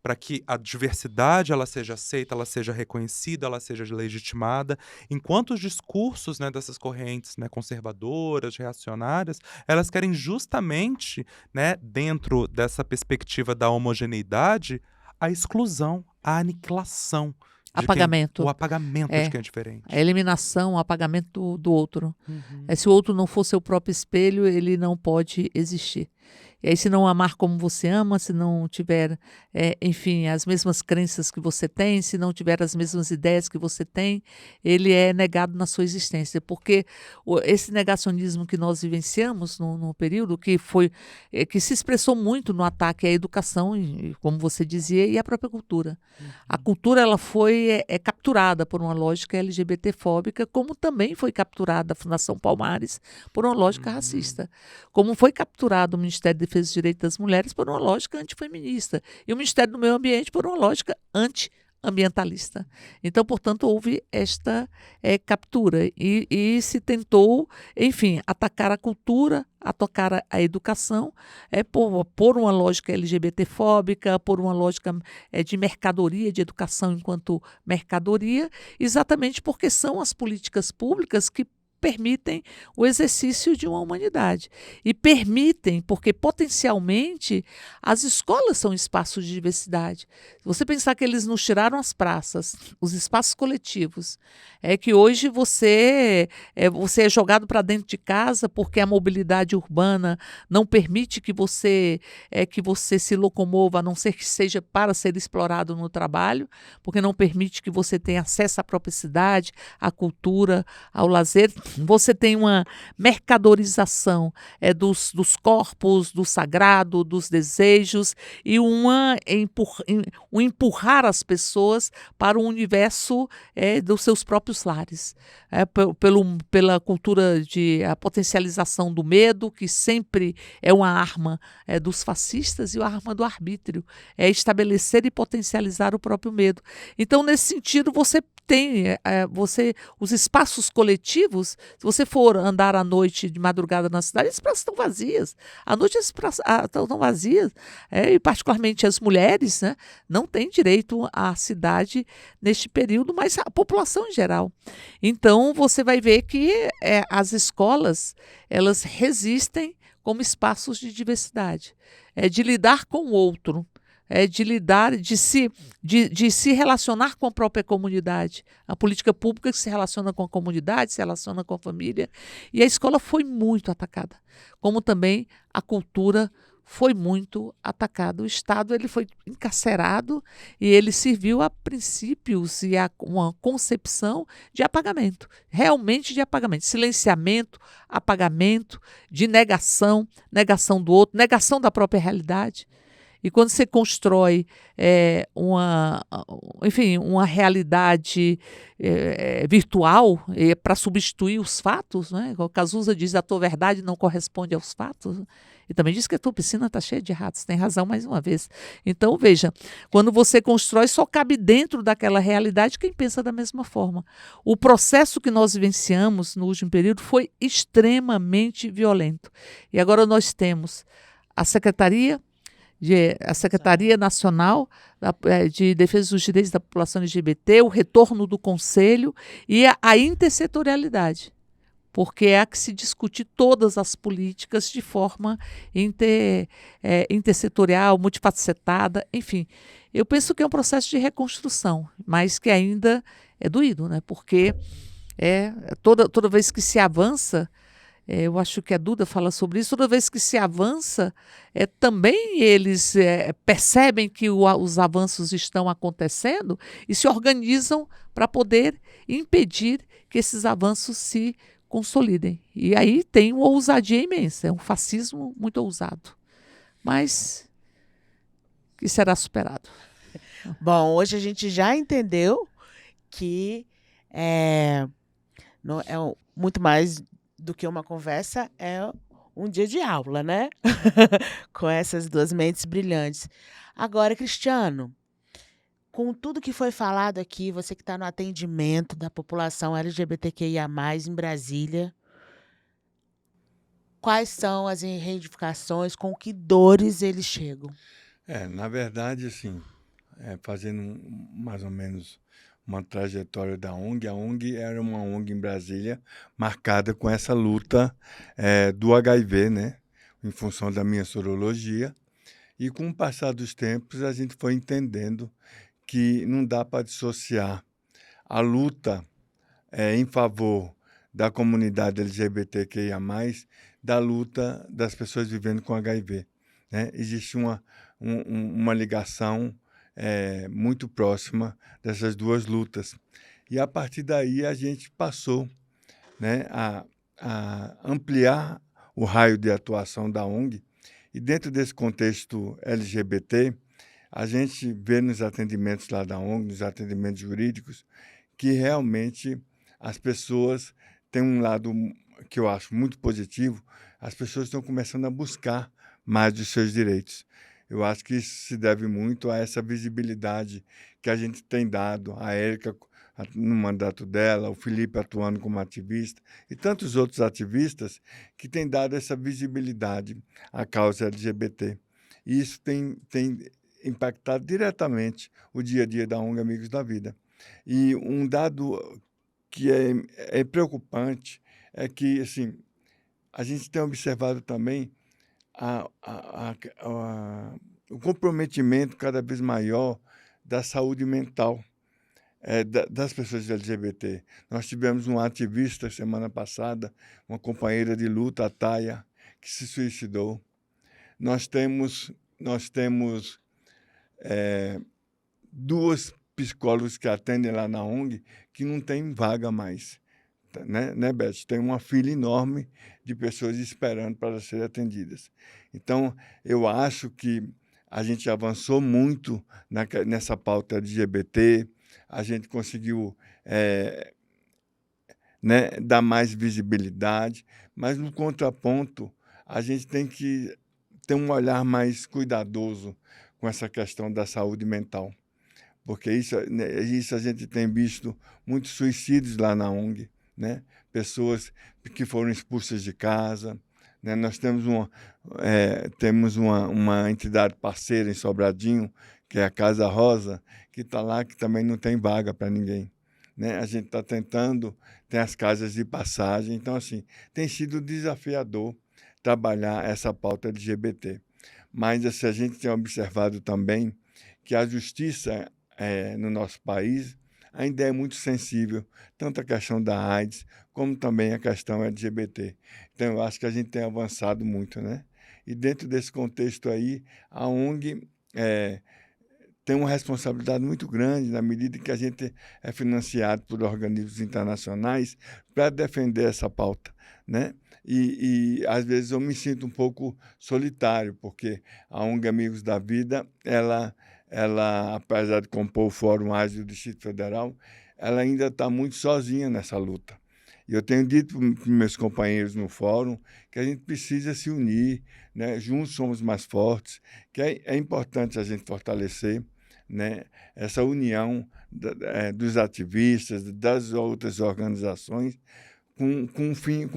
para que a diversidade ela seja aceita, ela seja reconhecida, ela seja legitimada, enquanto os discursos, né, dessas correntes, né, conservadoras, reacionárias, elas querem justamente, né, dentro dessa perspectiva da homogeneidade, a exclusão, a aniquilação. Apagamento. O apagamento de quem é diferente. A eliminação, o apagamento do outro. Se o outro não for seu próprio espelho, ele não pode existir. E aí, se não amar como você ama, se não tiver, enfim, as mesmas crenças que você tem, se não tiver as mesmas ideias que você tem, ele é negado na sua existência. Porque esse negacionismo que nós vivenciamos no período, que se expressou muito no ataque à educação, como você dizia, e à própria cultura. A cultura ela foi capturada por uma lógica LGBT-fóbica, como também foi capturada a Fundação Palmares por uma lógica racista. Como foi capturado o Ministério da Defesa dos Direitos das Mulheres por uma lógica antifeminista e o Ministério do Meio Ambiente por uma lógica antiambientalista. Então, portanto, houve esta captura e se tentou, enfim, atacar a cultura, atacar a educação, por uma lógica LGBT-fóbica, por uma lógica de mercadoria, de educação enquanto mercadoria, exatamente porque são as políticas públicas que permitem o exercício de uma humanidade. E permitem, porque potencialmente as escolas são espaços de diversidade. Se você pensar que eles nos tiraram as praças, os espaços coletivos, que hoje você é jogado para dentro de casa porque a mobilidade urbana não permite que você se locomova, a não ser que seja para ser explorado no trabalho, porque não permite que você tenha acesso à própria cidade, à cultura, ao lazer. Você tem uma mercadorização dos corpos, do sagrado, dos desejos e um empurrar as pessoas para o universo dos seus próprios lares. Pela cultura a potencialização do medo, que sempre é uma arma dos fascistas, e a arma do arbítrio, estabelecer e potencializar o próprio medo. Então, nesse sentido, você tem os espaços coletivos. Se você for andar à noite, de madrugada na cidade, as praças estão vazias. À noite as praças estão vazias. E particularmente as mulheres, né, não têm direito à cidade neste período, mas a população em geral. Então, você vai ver que as escolas, elas resistem como espaços de diversidade. De lidar com o outro. De lidar, de se relacionar com a própria comunidade. A política pública que se relaciona com a comunidade, se relaciona com a família. E a escola foi muito atacada, como também a cultura foi muito atacada. O Estado ele foi encarcerado e ele serviu a princípios e a uma concepção de apagamento, realmente de apagamento, silenciamento, apagamento, de negação do outro, negação da própria realidade. E quando você constrói uma realidade virtual para substituir os fatos, né? O Cazuza diz: a tua verdade não corresponde aos fatos. E também diz que a tua piscina está cheia de ratos. Tem razão mais uma vez. Então, veja, quando você constrói, só cabe dentro daquela realidade quem pensa da mesma forma. O processo que nós vivenciamos no último período foi extremamente violento. E agora nós temos a Secretaria a Secretaria Nacional de Defesa dos Direitos da População LGBT, o retorno do Conselho e a intersetorialidade, porque é a que se discute todas as políticas de forma intersetorial, multifacetada, enfim. Eu penso que é um processo de reconstrução, mas que ainda é doído, né? Porque toda vez que se avança, eu acho que a Duda fala sobre isso, toda vez que se avança, também eles percebem que os avanços estão acontecendo e se organizam para poder impedir que esses avanços se consolidem. E aí tem uma ousadia imensa, é um fascismo muito ousado, mas que será superado. Bom, hoje a gente já entendeu que muito mais do que uma conversa, é um dia de aula, né? Com essas duas mentes brilhantes. Agora, Cristiano, com tudo que foi falado aqui, você que está no atendimento da população LGBTQIA+, em Brasília, quais são as reivindicações, com que dores eles chegam? Na verdade, assim, fazendo mais ou menos uma trajetória da ONG, a ONG era uma ONG em Brasília marcada com essa luta do HIV, né? Em função da minha sorologia. E com o passar dos tempos, a gente foi entendendo que não dá para dissociar a luta em favor da comunidade LGBTQIA+, da luta das pessoas vivendo com HIV. Né? Existe uma ligação muito próxima dessas duas lutas. E, a partir daí, a gente passou, né, a ampliar o raio de atuação da ONG. E, dentro desse contexto LGBT, a gente vê nos atendimentos lá da ONG, nos atendimentos jurídicos, que realmente as pessoas têm um lado que eu acho muito positivo, as pessoas estão começando a buscar mais os seus direitos. Eu acho que isso se deve muito a essa visibilidade que a gente tem dado, a Érica no mandato dela, o Felipe atuando como ativista e tantos outros ativistas que têm dado essa visibilidade à causa LGBT. E isso tem impactado diretamente o dia a dia da ONG Amigos da Vida. E um dado que é preocupante é que, assim, a gente tem observado também o comprometimento cada vez maior da saúde mental das pessoas LGBT. Nós tivemos um ativista semana passada, uma companheira de luta, a Taya, que se suicidou. Nós temos duas psicólogos que atendem lá na ONG que não tem vaga mais. Né, Beth? Tem uma fila enorme de pessoas esperando para serem atendidas. Então, eu acho que a gente avançou muito nessa pauta LGBT, a gente conseguiu né, dar mais visibilidade, mas, no contraponto, a gente tem que ter um olhar mais cuidadoso com essa questão da saúde mental, porque isso a gente tem visto muitos suicídios lá na ONG, né? Pessoas que foram expulsas de casa, né? Nós temos uma entidade parceira em Sobradinho, que é a Casa Rosa, que está lá, que também não tem vaga para ninguém. Né? A gente está tentando, tem as casas de passagem, então, assim, tem sido desafiador trabalhar essa pauta LGBT. Mas assim, a gente tem observado também que a justiça no nosso país ainda é muito sensível, tanto a questão da AIDS, como também a questão LGBT. Então, eu acho que a gente tem avançado muito, né? E dentro desse contexto aí, a ONG tem uma responsabilidade muito grande na medida que a gente é financiado por organismos internacionais para defender essa pauta, né? E, às vezes, eu me sinto um pouco solitário, porque a ONG Amigos da Vida, ela, apesar de compor o Fórum Ágil do Distrito Federal, ela ainda está muito sozinha nessa luta. E eu tenho dito para os meus companheiros no fórum que a gente precisa se unir, né? Juntos somos mais fortes, que é importante a gente fortalecer, né, essa união dos ativistas, das outras organizações, com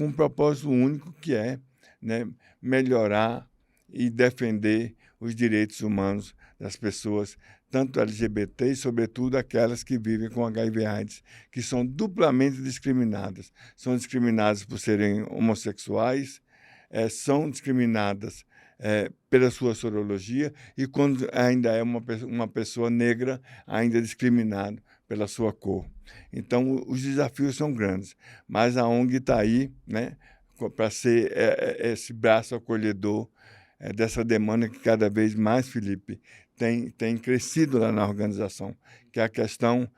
um propósito único, que é, né, melhorar e defender os direitos humanos das pessoas, tanto LGBT e, sobretudo, aquelas que vivem com HIV/AIDS, que são duplamente discriminadas. São discriminadas por serem homossexuais, são discriminadas pela sua sorologia e, quando ainda é uma pessoa negra, ainda é discriminado pela sua cor. Então, os desafios são grandes, mas a ONG está aí, né, para ser esse braço acolhedor dessa demanda que cada vez mais, Felipe, tem crescido lá na organização, que é a questão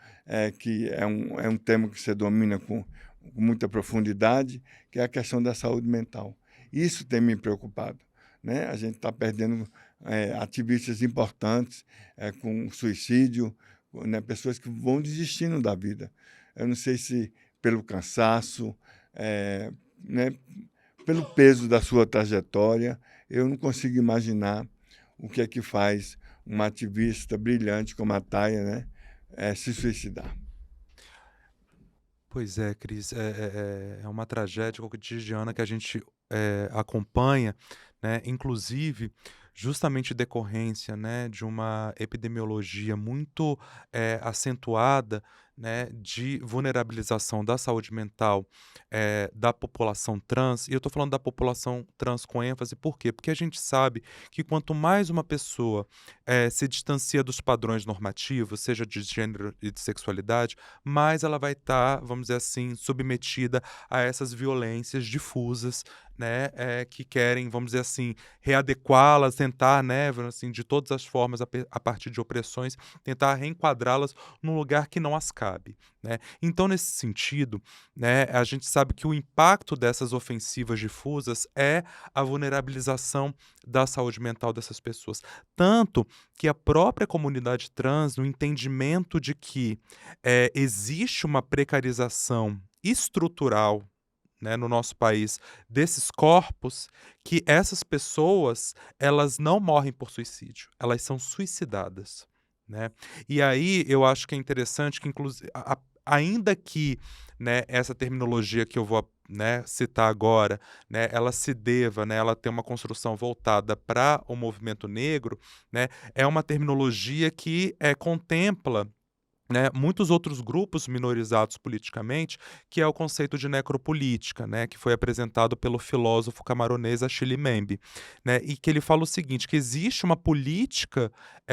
que é um tema que você domina com muita profundidade, que é a questão da saúde mental. Isso tem me preocupado, né? A gente está perdendo ativistas importantes com suicídio, né? Pessoas que vão desistindo da vida. Eu não sei se pelo cansaço, né? Pelo peso da sua trajetória, eu não consigo imaginar o que é que faz uma ativista brilhante como a Taya, né, se suicidar. Pois é, Cris, é uma tragédia cotidiana que a gente acompanha, né? Inclusive, justamente decorrência, né, de uma epidemiologia muito acentuada, né, de vulnerabilização da saúde mental da população trans. E eu estou falando da população trans com ênfase, por quê? Porque a gente sabe que quanto mais uma pessoa se distancia dos padrões normativos, seja de gênero e de sexualidade, mais ela vai estar, vamos dizer assim, submetida a essas violências difusas, né, que querem, vamos dizer assim, readequá-las, tentar, né, assim, de todas as formas, a partir de opressões, tentar reenquadrá-las num lugar que não as cabe, né? Então, nesse sentido, né, a gente sabe que o impacto dessas ofensivas difusas é a vulnerabilização da saúde mental dessas pessoas. Tanto que a própria comunidade trans, no entendimento de que existe uma precarização estrutural, né, no nosso país, desses corpos, que essas pessoas, elas não morrem por suicídio, elas são suicidadas, né? E aí eu acho que é interessante que, inclusive, ainda que, né, essa terminologia que eu vou, né, citar agora, né, ela se deva, né, ela tem uma construção voltada para o movimento negro, né, é uma terminologia que contempla, né, muitos outros grupos minorizados politicamente, que é o conceito de necropolítica, né, que foi apresentado pelo filósofo camaronês Achille Mbembe, né, e que ele fala o seguinte, que existe uma política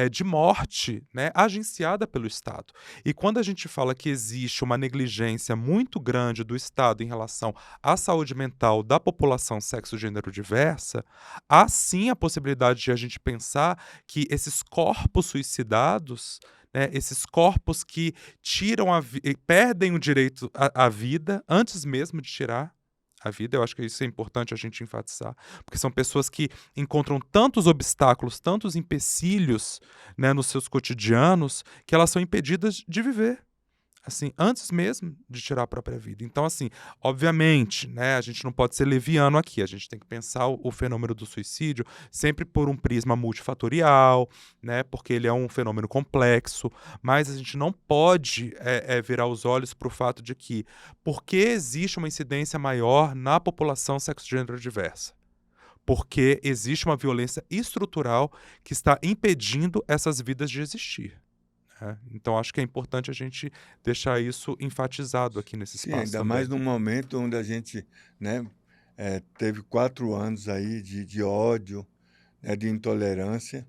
de morte, né, agenciada pelo Estado. E quando a gente fala que existe uma negligência muito grande do Estado em relação à saúde mental da população sexo-gênero diversa, há sim a possibilidade de a gente pensar que esses corpos suicidados, né, esses corpos que perdem o direito à vida antes mesmo de tirar a vida. Eu acho que isso é importante a gente enfatizar, porque são pessoas que encontram tantos obstáculos, tantos empecilhos, né, nos seus cotidianos, que elas são impedidas de viver, assim, antes mesmo de tirar a própria vida. Então, assim, obviamente, né, a gente não pode ser leviano aqui, a gente tem que pensar o fenômeno do suicídio sempre por um prisma multifatorial, né, porque ele é um fenômeno complexo, mas a gente não pode virar os olhos para o fato de que, porque existe uma incidência maior na população sexo-gênero diversa? Porque existe uma violência estrutural que está impedindo essas vidas de existir. Então, acho que é importante a gente deixar isso enfatizado aqui nesse Sim, espaço ainda também. mais num momento onde a gente, né, teve 4 anos aí de ódio, né, de intolerância,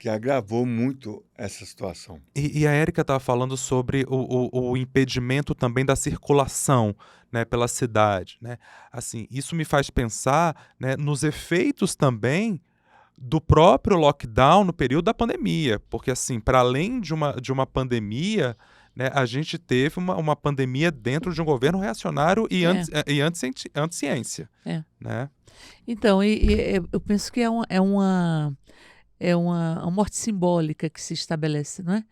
que agravou muito essa situação. E a Érica estava falando sobre o impedimento também da circulação, né, pela cidade, né? Assim, isso me faz pensar, né, nos efeitos também do próprio lockdown no período da pandemia, porque, assim, para além de uma pandemia, né, a gente teve uma pandemia dentro de um governo reacionário e anti-ciência, né? Então, eu penso que é uma morte simbólica que se estabelece, não é?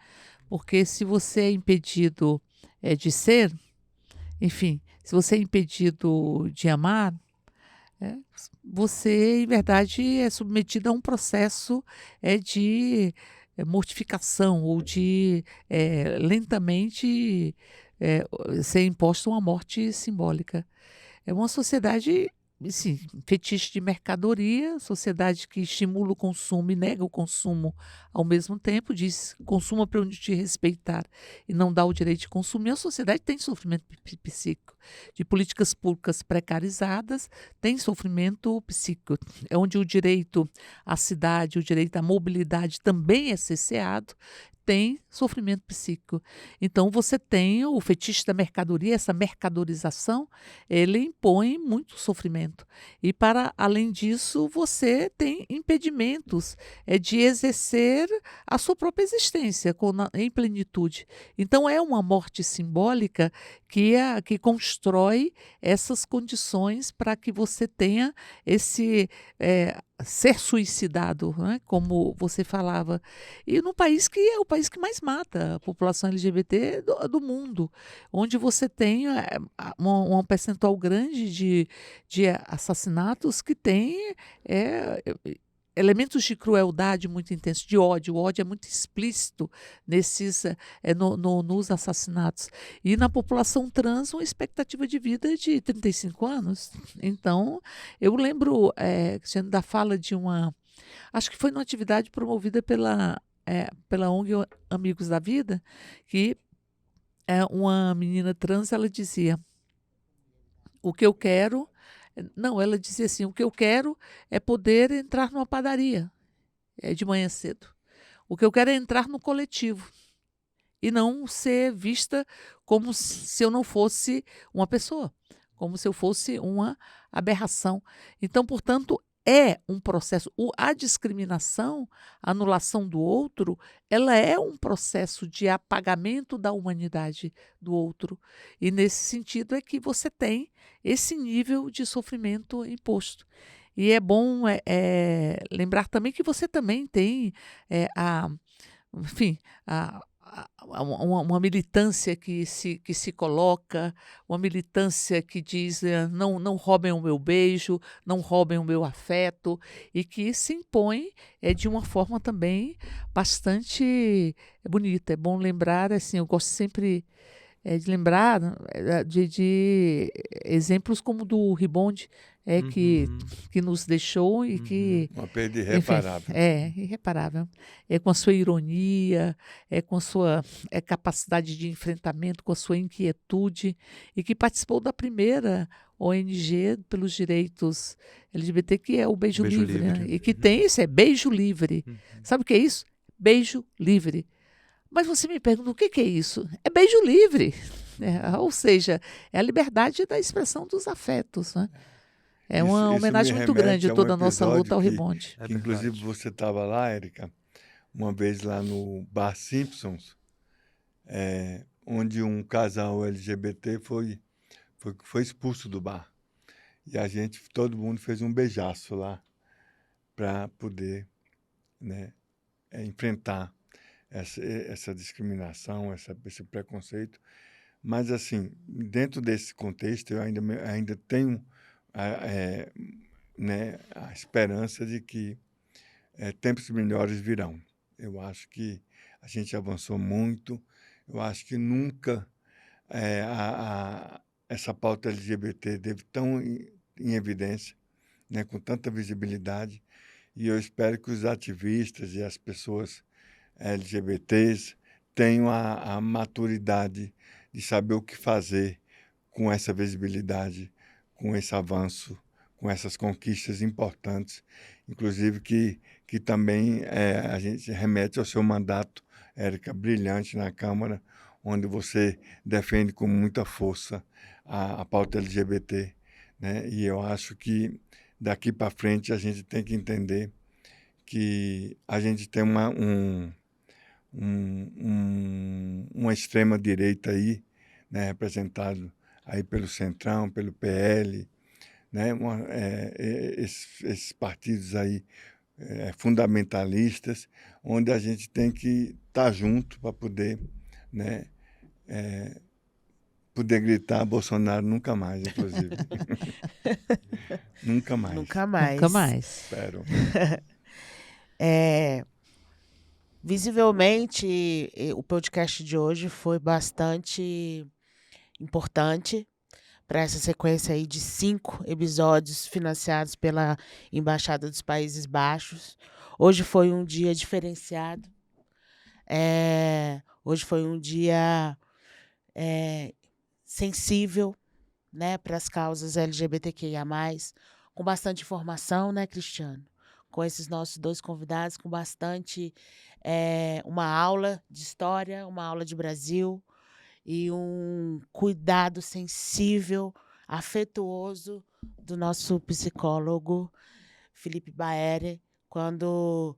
Porque se você é impedido de ser, enfim, se você é impedido de amar, você, em verdade, é submetido a um processo de mortificação ou de lentamente ser imposta uma morte simbólica. É uma sociedade sim, fetiche de mercadoria, sociedade que estimula o consumo e nega o consumo ao mesmo tempo, diz consuma para eu te respeitar e não dá o direito de consumir. A sociedade tem sofrimento psíquico, de políticas públicas precarizadas, tem sofrimento psíquico, é onde o direito à cidade, o direito à mobilidade também é cerceado, tem sofrimento psíquico. Então, você tem o fetiche da mercadoria, essa mercadorização, ele impõe muito sofrimento. E, para além disso, você tem impedimentos de exercer a sua própria existência em plenitude. Então, é uma morte simbólica que constrói essas condições para que você tenha esse ser suicidado, né, como você falava. E no país que é o país que mais mata a população LGBT do mundo, onde você tem um percentual grande de assassinatos que tem elementos de crueldade muito intensos, de ódio. O ódio é muito explícito nos assassinatos. E na população trans, uma expectativa de vida de 35 anos. Então, eu lembro, Cristiano, da fala de acho que foi numa atividade promovida pela ONG Amigos da Vida, que uma menina trans, ela dizia, o que eu quero... Não, ela dizia assim, o que eu quero é poder entrar numa padaria de manhã cedo. O que eu quero é entrar no coletivo e não ser vista como se eu não fosse uma pessoa, como se eu fosse uma aberração. Então, portanto, é um processo. A discriminação, a anulação do outro, ela é um processo de apagamento da humanidade do outro. E nesse sentido é que você tem esse nível de sofrimento imposto. E é bom lembrar também que você também tem enfim, uma militância que se coloca, uma militância que diz não roubem o meu beijo, não roubem o meu afeto, e que se impõe de uma forma também bastante bonita. É bom lembrar, assim, eu gosto sempre de lembrar de exemplos como do Ribonde, que nos deixou e que... Uma perda Enfim, irreparável. irreparável. Com a sua ironia, com a sua capacidade de enfrentamento, com a sua inquietude, e que participou da primeira ONG pelos direitos LGBT, que é o Beijo Beijo Livre, né? Livre. E que tem isso, é Beijo Livre. Sabe o que é isso? Beijo Livre. Mas você me pergunta, o que é isso? É beijo livre. Ou seja, é a liberdade da expressão dos afetos, né? É uma Isso homenagem me muito remete grande a a um toda a nossa episódio luta ao que- Ribonde. É que inclusive verdade. você estava lá, Érica, uma vez lá no Bar Simpsons, onde um casal LGBT foi expulso do bar. E todo mundo fez um beijaço lá para poder, né, enfrentar essa discriminação, esse preconceito. Mas, assim, dentro desse contexto, eu ainda tenho né, a esperança de que tempos melhores virão. Eu acho que a gente avançou muito. Eu acho que nunca essa pauta LGBT esteve tão em evidência, né, com tanta visibilidade. E eu espero que os ativistas e as pessoas LGBTs tenham a maturidade de saber o que fazer com essa visibilidade, com esse avanço, com essas conquistas importantes, inclusive que também a gente remete ao seu mandato, Érica, brilhante na Câmara, onde você defende com muita força a pauta LGBT, né? E eu acho que daqui para frente a gente tem que entender que a gente tem uma extrema-direita aí, né, representado aí pelo Centrão, pelo PL, né, esses partidos aí fundamentalistas, onde a gente tem que estar junto para poder, né, poder gritar Bolsonaro nunca mais, inclusive. Nunca mais. Nunca mais. Nunca mais. Espero. Visivelmente, o podcast de hoje foi bastante importante para essa sequência aí de 5 episódios financiados pela Embaixada dos Países Baixos. Hoje foi um dia diferenciado. Hoje foi um dia sensível, né, para as causas LGBTQIA+, com bastante informação, né, Cristiano? Com esses nossos 2 convidados, com bastante uma aula de história, uma aula de Brasil e um cuidado sensível, afetuoso do nosso psicólogo Felipe Baere, quando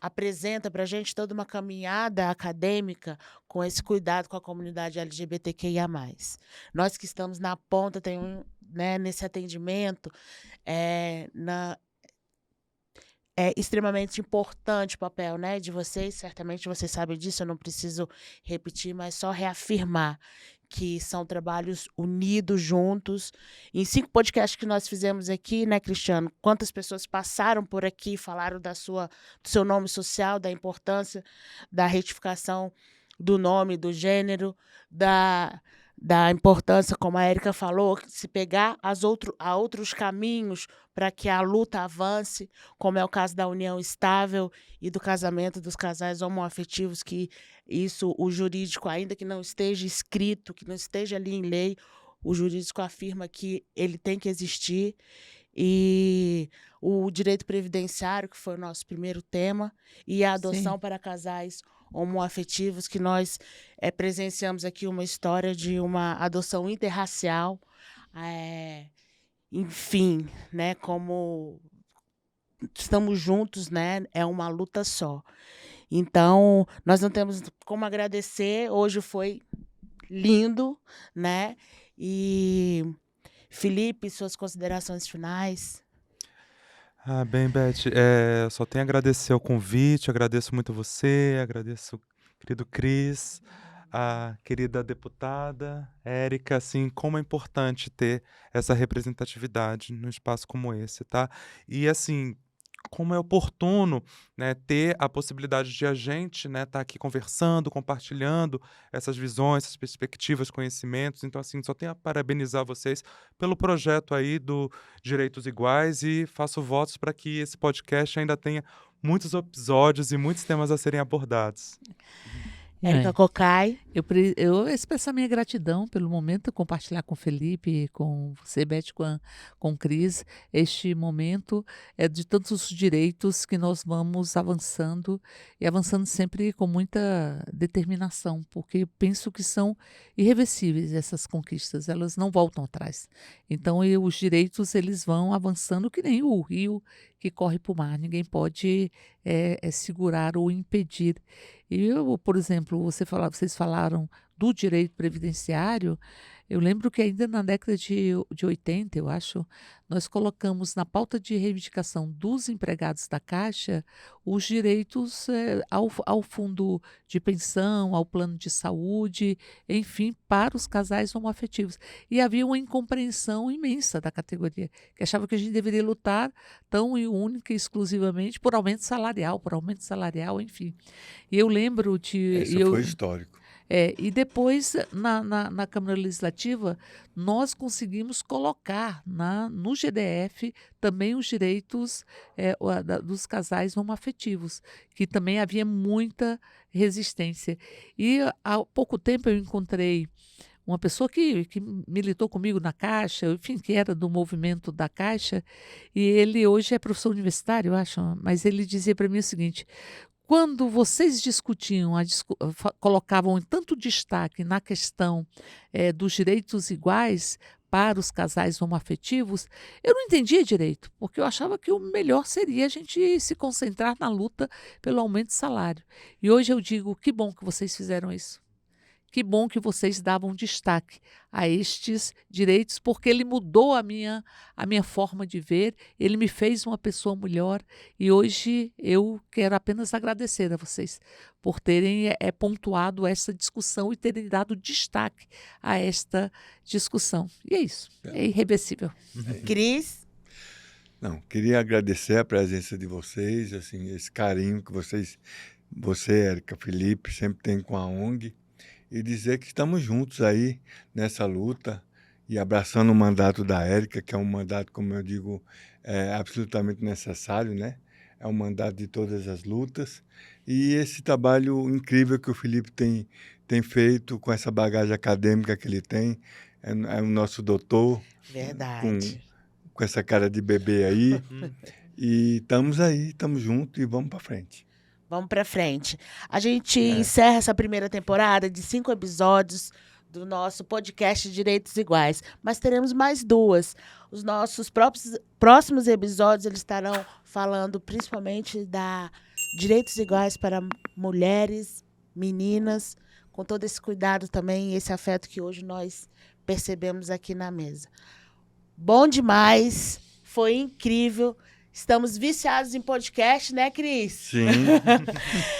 apresenta para a gente toda uma caminhada acadêmica com esse cuidado com a comunidade LGBTQIA+. Nós que estamos na ponta, nesse atendimento, é extremamente importante o papel, né, de vocês. Certamente vocês sabem disso, eu não preciso repetir, mas só reafirmar que são trabalhos unidos, juntos. Em 5 podcasts que nós fizemos aqui, né, Cristiano? Quantas pessoas passaram por aqui, falaram do seu nome social, da importância da retificação do nome, do gênero, da importância, como a Érica falou, se pegar a outros caminhos para que a luta avance, como é o caso da união estável e do casamento dos casais homoafetivos, que isso, o jurídico, ainda que não esteja escrito, que não esteja ali em lei, o jurídico afirma que ele tem que existir. E o direito previdenciário, que foi o nosso primeiro tema, e a adoção para casais homoafetivos, que nós presenciamos aqui uma história de uma adoção interracial. Enfim, né, como estamos juntos, né, é uma luta só. Então, nós não temos como agradecer. Hoje foi lindo, né? E Felipe, suas considerações finais. Bem, Beth, só tenho a agradecer o convite, agradeço muito você, agradeço o querido Cris, a querida deputada Érica, assim, como é importante ter essa representatividade num espaço como esse, tá? E, assim, como é oportuno, né, ter a possibilidade de a gente, né, estar aqui conversando, compartilhando essas visões, essas perspectivas, conhecimentos. Então, assim, só tenho a parabenizar vocês pelo projeto aí do Direitos Iguais e faço votos para que esse podcast ainda tenha muitos episódios e muitos temas a serem abordados. Érica Cocai. Eu expresso a minha gratidão pelo momento, compartilhar com o Felipe, com você, Beth, com o Cris, este momento de tantos direitos que nós vamos avançando e avançando sempre com muita determinação, porque penso que são irreversíveis essas conquistas, elas não voltam atrás. Então, os direitos eles vão avançando que nem o rio que corre para o mar, ninguém pode segurar ou impedir. Por exemplo, vocês falaram do direito previdenciário. Eu lembro que ainda na década de 80, eu acho, nós colocamos na pauta de reivindicação dos empregados da Caixa os direitos ao fundo de pensão, ao plano de saúde, enfim, para os casais homoafetivos. E havia uma incompreensão imensa da categoria, que achava que a gente deveria lutar tão e única e exclusivamente por aumento salarial, enfim. E eu lembro de... Isso foi histórico. E depois, na Câmara Legislativa, nós conseguimos colocar no GDF também os direitos dos casais homoafetivos, que também havia muita resistência. E há pouco tempo eu encontrei uma pessoa que militou comigo na Caixa, enfim, que era do movimento da Caixa, e ele hoje é professor universitário, eu acho, mas ele dizia para mim o seguinte: quando vocês discutiam, colocavam em tanto destaque na questão dos direitos iguais para os casais homoafetivos, eu não entendia direito, porque eu achava que o melhor seria a gente se concentrar na luta pelo aumento de salário. E hoje eu digo, que bom que vocês fizeram isso. Que bom que vocês davam destaque a estes direitos, porque ele mudou a minha forma de ver, ele me fez uma pessoa melhor, e hoje eu quero apenas agradecer a vocês por terem pontuado essa discussão e terem dado destaque a esta discussão. E é isso, é irreversível. Cris? Não, queria agradecer a presença de vocês, assim, esse carinho que você, Érica, Felipe, sempre tem com a ONG. e dizer que estamos juntos aí nessa luta e abraçando o mandato da Érica, que é um mandato, como eu digo, absolutamente necessário, né? É um mandato de todas as lutas. E esse trabalho incrível que o Felipe tem feito com essa bagagem acadêmica que ele tem, é o nosso doutor, Verdade. com essa cara de bebê aí. E estamos aí, estamos juntos e vamos para frente. Vamos pra frente. A gente encerra essa primeira temporada de 5 episódios do nosso podcast Direitos Iguais. Mas teremos mais 2. Os nossos próximos episódios eles estarão falando principalmente da direitos iguais para mulheres, meninas, com todo esse cuidado também e esse afeto que hoje nós percebemos aqui na mesa. Bom demais, foi incrível. Estamos viciados em podcast, né, Cris? Sim,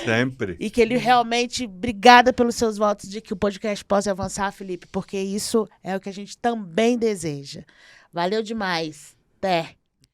sempre. E que ele realmente, obrigada pelos seus votos de que o podcast possa avançar, Felipe, porque isso é o que a gente também deseja. Valeu demais. Até.